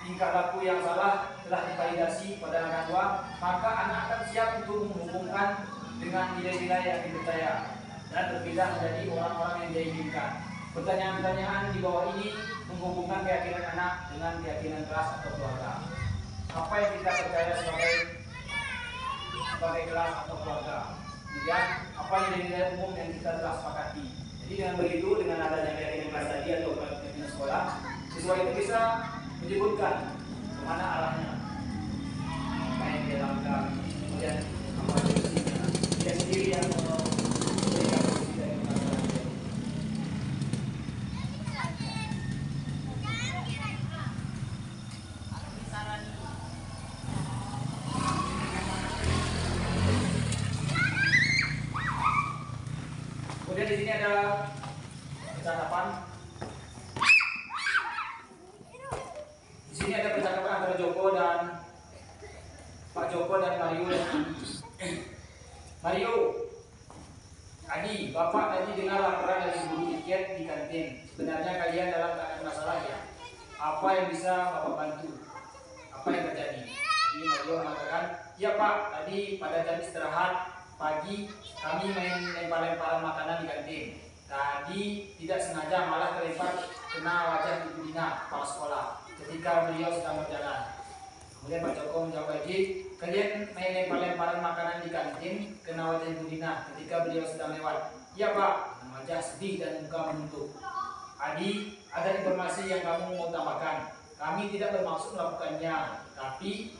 tingkah laku yang salah telah divalidasi pada langkah dua, maka anak akan siap untuk menghubungkan dengan nilai-nilai yang dipercaya dan berpindah menjadi orang-orang yang dia inginkan. Pertanyaan-pertanyaan di bawah ini menghubungkan keyakinan anak dengan keyakinan kelas atau keluarga. Apa yang kita percaya sebagai kelas atau keluarga. Kemudian apa nilai-nilai umum yang kita telah sepakati. Jadi dengan begitu, dengan adanya keyakinan kelas tadi atau keyakinan sekolah, siswa itu bisa menyebutkan kemana arahnya, apa yang dia lakukan, kemudian apa solusinya. Dia sendiri yang memberikan solusi dari masalah dia. Kemudian di sini ada percakapan. Di sini ada percakapan antara Joko dan Pak Joko dan Mario dan Adi. Mario, Adi, Bapak tadi dengar laporan dari guru tiket di kantin. Sebenarnya kalian dalam keadaan masalah ya? Apa yang bisa Bapak bantu? Apa yang terjadi? Jadi Mario mengatakan, ya Pak, tadi pada jam istirahat pagi kami main lempar-lemparan makanan di kantin. Tadi tidak sengaja malah terlempar kena wajah Ibu Dina, kepala sekolah, ketika beliau sedang berjalan. Kemudian Pak Joko menjawab lagi, kalian main lempar-lemparan makanan di kantin kena wajah Ibu Dina ketika beliau sedang lewat. Iya Pak, wajah sedih dan muka menunduk. Adi, ada informasi yang kamu mau tambahkan. Kami tidak bermaksud melakukannya, tapi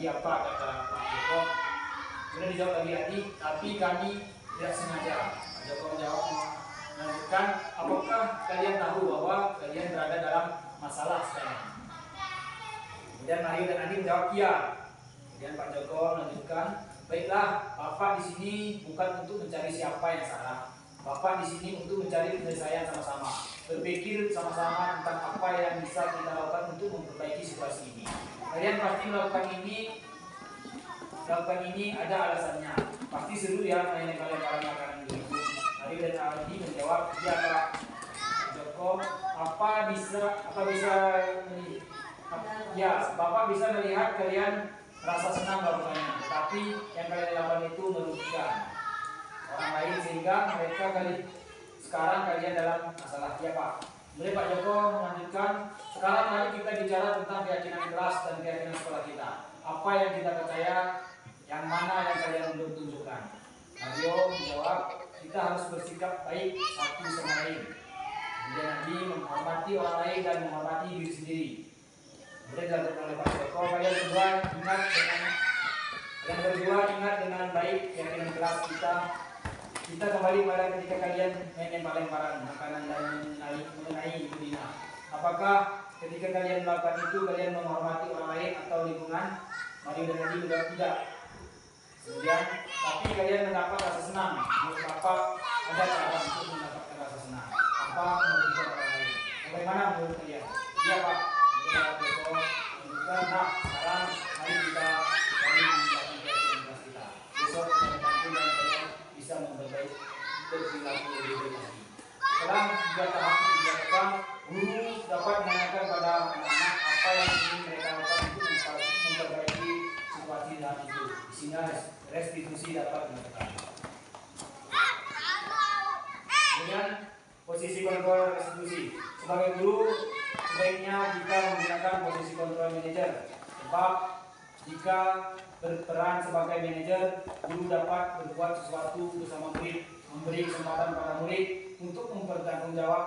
apa, kata Pak Joko. Kemudian dijawab lagi Adi, tapi kami tidak sengaja. Pak Joko menjawab, melanjutkan, apakah kalian tahu bahwa kalian berada dalam masalah sekarang? Kemudian Mario dan Adi menjawab iya. Kemudian Pak Joko melanjutkan, baiklah, Bapak di sini bukan untuk mencari siapa yang salah. Bapak di sini untuk mencari penyelesaian sama-sama. Berpikir sama-sama tentang apa yang bisa kita lakukan untuk memperbaiki situasi ini. Kalian pasti melakukan ini ada alasannya. Pasti seru ya main lempar-lemparan makanan ini. Mario dan Adi menjawab, iya Pak Joko, ya, Bapak bisa melihat kalian merasa senang melakukannya, tapi yang kalian lakukan itu merugikan orang lain sehingga mereka sekarang kalian dalam masalah. Ya Pak. Kemudian Pak Joko melanjutkan, sekarang mari kita bicara tentang keyakinan kelas dan keyakinan sekolah kita. Apa yang kita percaya, yang mana yang kalian belum tunjukkan. Mario menjawab, kita harus bersikap baik satu sama lain. Kemudian Adi menghormati orang lain dan menghormati diri sendiri. Kemudian dilakukan oleh Pak Joko, kalian berdua ingat dengan baik keyakinan kelas kita. Kita kembali pada ketika kalian main lempar-lemparan makanan dan mengenai Ibu Dina. Apakah ketika kalian melakukan itu kalian menghormati orang lain atau lingkungan? Mario dan Adi menjawab tidak. Kemudian, tapi kalian mendapat rasa senang. Menurut Bapak ada cara untuk mendapatkan rasa senang. Apa merugikan orang lain? Bagaimana menurut kalian? Iya Pak. Kemudian Pak Joko menunjukkan, nah sekarang mari kita menggunakan keyakinan kelas kita. Besok kita bantu dan kalian bisa memperbaiki perilaku lebih baik lagi. Setelah 3 tahap itu dilakukan, guru dapat menanyakan pada anak-anak apa yang ingin mereka lakukan untuk memperbaiki situasi saat itu. Di sini restitusi dapat dilakukan. Kemudian posisi kontrol restitusi. Sebagai guru, sebaiknya jika menggunakan posisi kontrol manajer. Sebab jika berperan sebagai manajer, guru dapat berbuat sesuatu bersama murid, memberi kesempatan pada murid untuk mempertanggungjawab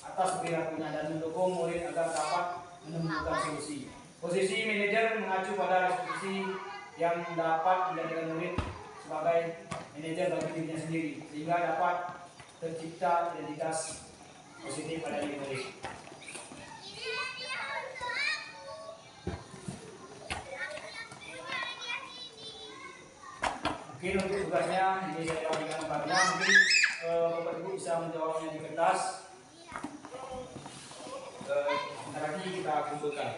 atas perilakunya dan mendukung murid agar dapat menemukan solusi. Posisi manajer mengacu pada restitusi yang dapat dijadikan murid sebagai manajer bagi dirinya sendiri, sehingga dapat tercipta identitas positif pada diri murid. Mungkin untuk tugasnya ini saya bagikan kepada mungkin Bapak Ibu bisa menjawabnya di kertas. nanti kita kumpulkan.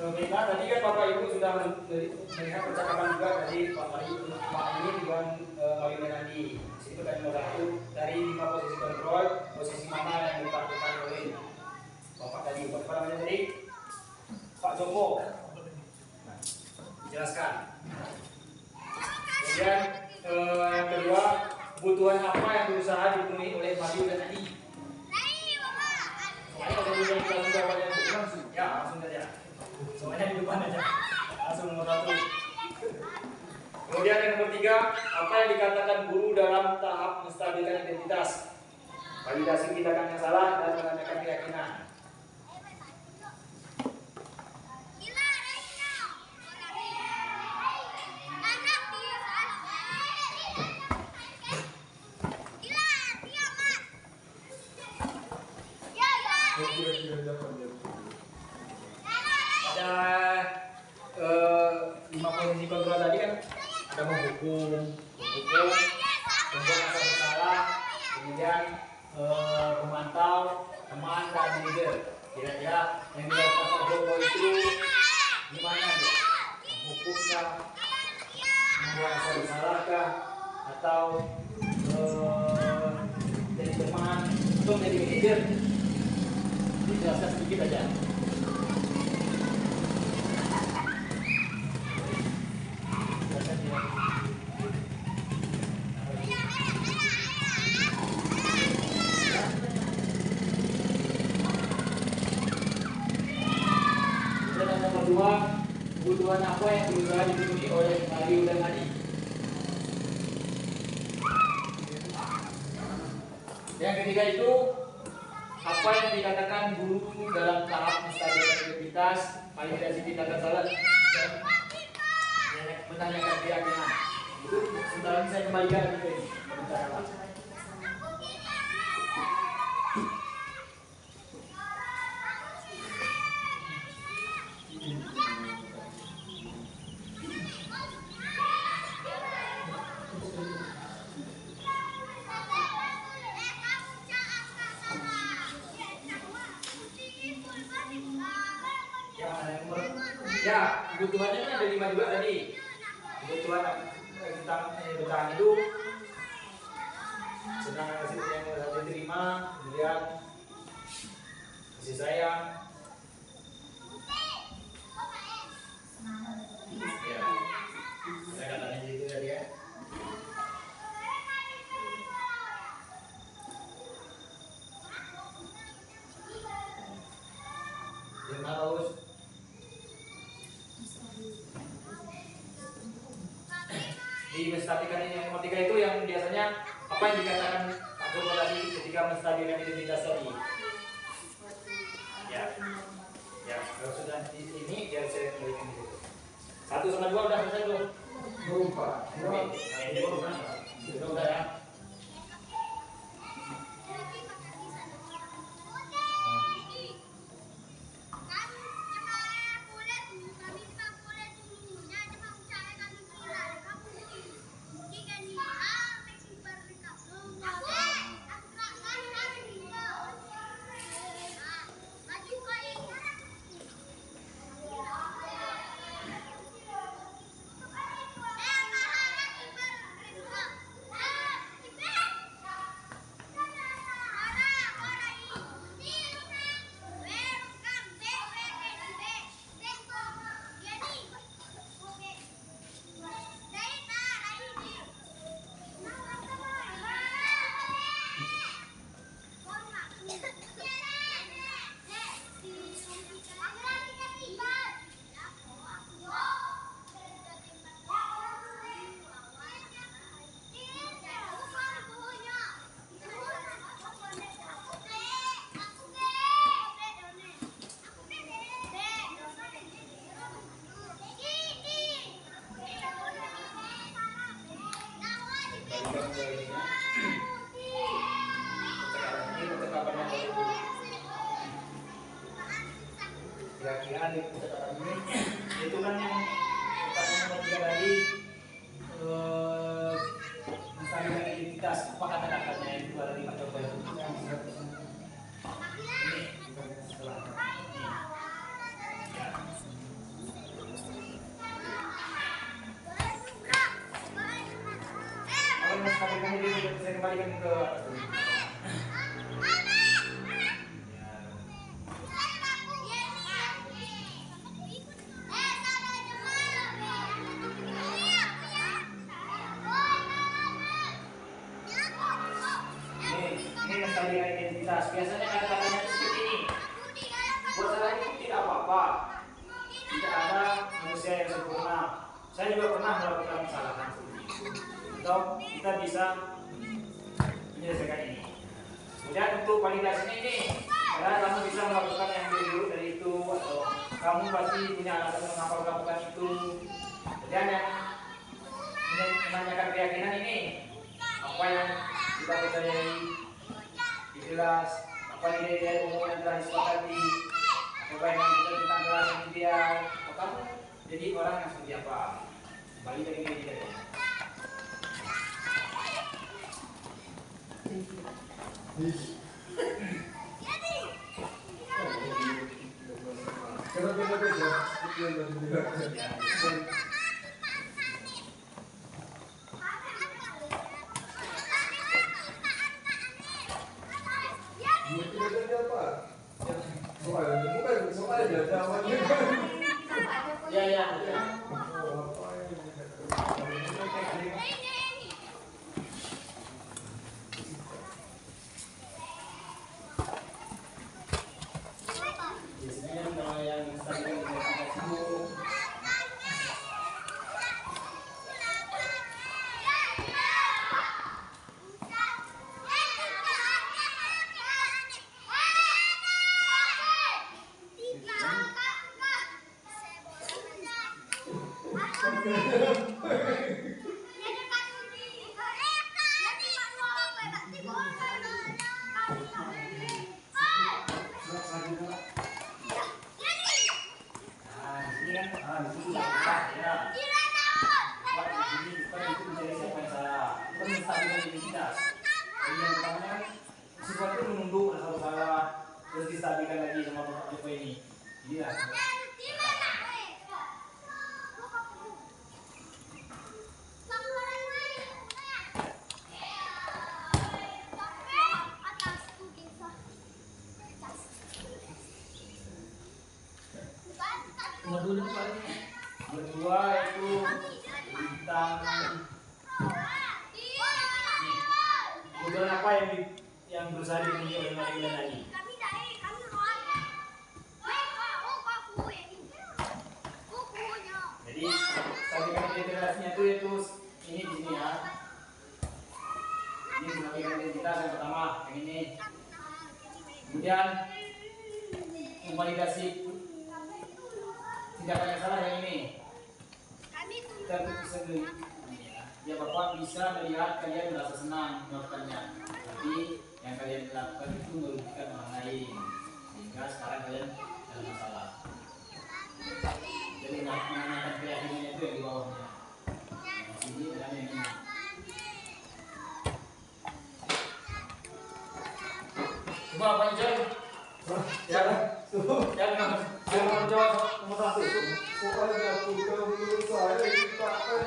Baiklah, tadi kan Bapak Ibu sudah melihat percakapan juga dari Pak ini dengan Pak Melani. Di situ kan nomor 1 dari 5 posisi kontrol, posisi mana yang dilakukan oleh Bapak tadi. Apa namanya tadi? Pak Joko. Jelaskan. Kemudian yang kedua, kebutuhan apa yang berusaha dipenuhi oleh Maju dan Adi? Soalnya kalau sudah langsung ya langsung saja. Semuanya di depan aja. Langsung nomor 1. Kemudian yang nomor 3, apa yang dikatakan guru dalam tahap menstabilkan identitas? Validasi tindakan yang salah dan menanyakan keyakinan. Ada 5 posisi kontrol tadi kan, ada menghukum, membuat rasa bersalah, kemudian memantau, teman dan leader. Kira-kira yang dilakukan Pak Joko itu gimana ya? Menghukum kah, membuat rasa bersalah kah, atau jadi teman atau menjadi leader? Dijelaskan sedikit aja. Kebutuhan apa yang berusaha dipenuhi oleh Mario dan Adi? Yang ketiga itu, apa yang dikatakan guru dalam tahap menstabilkan identitas, validasi tindakan salah, dan menanyakan keyakinan. Itu sebentar lagi saya kembalikan lagi ke ini. Ya, kebutuhannya kan ada 5 juga tadi. Kebutuhan tentang bertahan hidup, senang kasih yang harus diterima, kemudian kasih sayang. Ya, saya katakan gitu tadi ya. Terima kasih. Di menstabilkan ini yang nomor 3 itu yang biasanya apa yang dikatakan Pak Joko tadi ketika menstabilkan identitas tadi. Ya, kalau sudah di sini biar saya kembalikan di situ. 1 sama 2 udah selesai belum? Belum Pak. Udah ya. ini percakapan yang baru. Kira-kira di percakapan ini itu kan yang kita nomor 3 tadi menstabilkan identitas. Apa kata-katanya yang dua dari Pak Joko itu? Ini setelah ini. Ya. Kalau menstabilkan identitas bisa kembalikan ke atas dulu. Ini menstabilkan identitas. Biasanya kata-katanya itu seperti ini. Buat saya itu tidak apa-apa. Tidak ada manusia yang sempurna. Saya juga pernah melakukan kesalahan seperti itu. Atau kita bisa menyelesaikan ini. Kemudian untuk validasinya ini, karena kamu bisa melakukan yang lebih buruk dari itu, atau kamu pasti punya alasan mengapa melakukan itu. Kemudian yang menanyakan keyakinan ini, apa yang kita percayai, jelas, apa nilai-nilai umum yang telah disepakati, apa yang kita tentang kelas yang ideal, atau kamu jadi orang yang seperti apa. Kembali dari kita. Kenapa beda? Itu yang tadi bilang. Soalnya jawabannya. Ya. Biasanya kalau yang stabil identitas itu sesuatu menunduk ada salah terus distabilkan lagi sama Bapak Joko ini. Iya. Nomor 2 itu paling berdua itu tentang kebetulan apa yang berusaha dipenuhi oleh Maria tadi. Jadi stabilkan identitasnya itu ini di sini ya. Ini stabilkan identitas yang pertama yang ini. Kemudian memvalidasi tindakan yang salah yang ini. Kita bisa ya Bapak bisa melihat kalian merasa senang melakukannya, tapi yang kalian lakukan itu merugikan orang lain, sehingga sekarang kalian dalam masalah. Jadi menanyakan keyakinannya itu yang di bawahnya. Yang sini dan yang ini. Coba Pak Ijan. Jangan menjawab nomor 1. Soalnya kalau menurut saya kita kan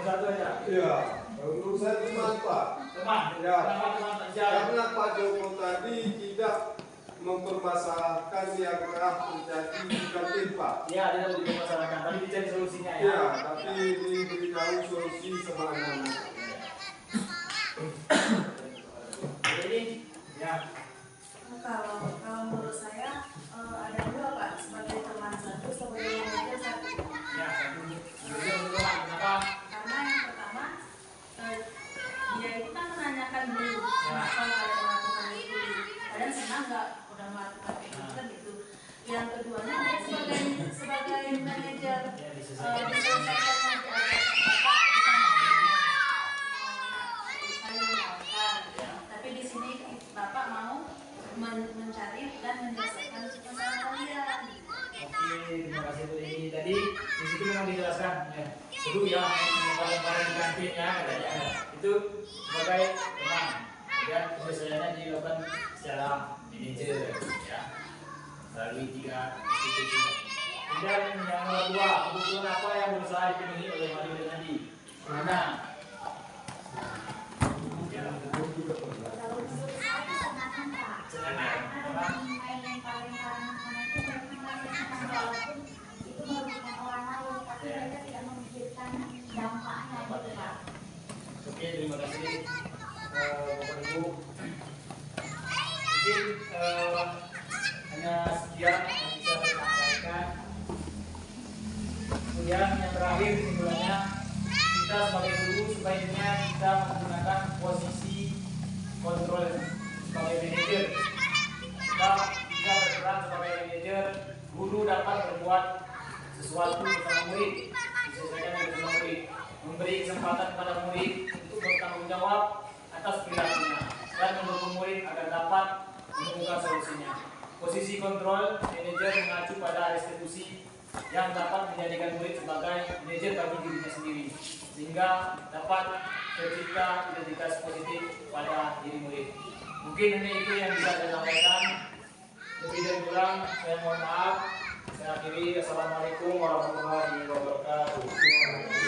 Satu aja. iya, kalau menurut saya teman Pak. Teman. Ya. Kenapa teman terjadi? Karena Pak Joko tadi tidak mempermasalahkan yang telah terjadi negatif Pak. Ya, dia lebih dimasalahkan. Tapi dicari solusinya ya. Ya, tapi diberitahu solusi sama anak-anak. Jadi, ya. Kalau menurut saya ada dua Pak, sebagai teman satu, sebagai manajer satu. Ya, satu. Kenapa? Karena yang pertama dia itu kan menanyakan dulu kenapa kalian melakukan itu, kalian senang nggak udah melakukan itu kan gitu. Yang keduanya dia sebagai manajer Ya, bisa diselesaikan nanti ada itu sebagai teman. Kemudian penyelesaiannya dilakukan secara manajer, ya, melalui 3 institusi. Kemudian yang kedua, kebutuhan apa yang berusaha dipenuhi oleh Mario dan Andi? Mana? Ya. Oke, terima kasih Bapak Ibu. Mungkin hanya sekian yang bisa saya sampaikan. Kemudian yang terakhir kesimpulannya, kita sebagai guru sebaiknya kita menggunakan posisi kontrol sebagai manajer. Sebab jika berperan sebagai manajer, guru dapat berbuat sesuatu bersama murid, disesuaikan dengan murid, memberi kesempatan kepada murid untuk bertanggung jawab atas perilakunya dan mendukung murid agar dapat menemukan solusinya. Posisi kontrol manajer mengacu pada restitusi yang dapat menjadikan murid sebagai manajer bagi dirinya sendiri, sehingga dapat tercipta identitas positif pada diri murid. Mungkin hanya itu yang bisa saya sampaikan. Lebih dan kurang saya mohon maaf. Saya akhiri. Assalamualaikum warahmatullahi wabarakatuh.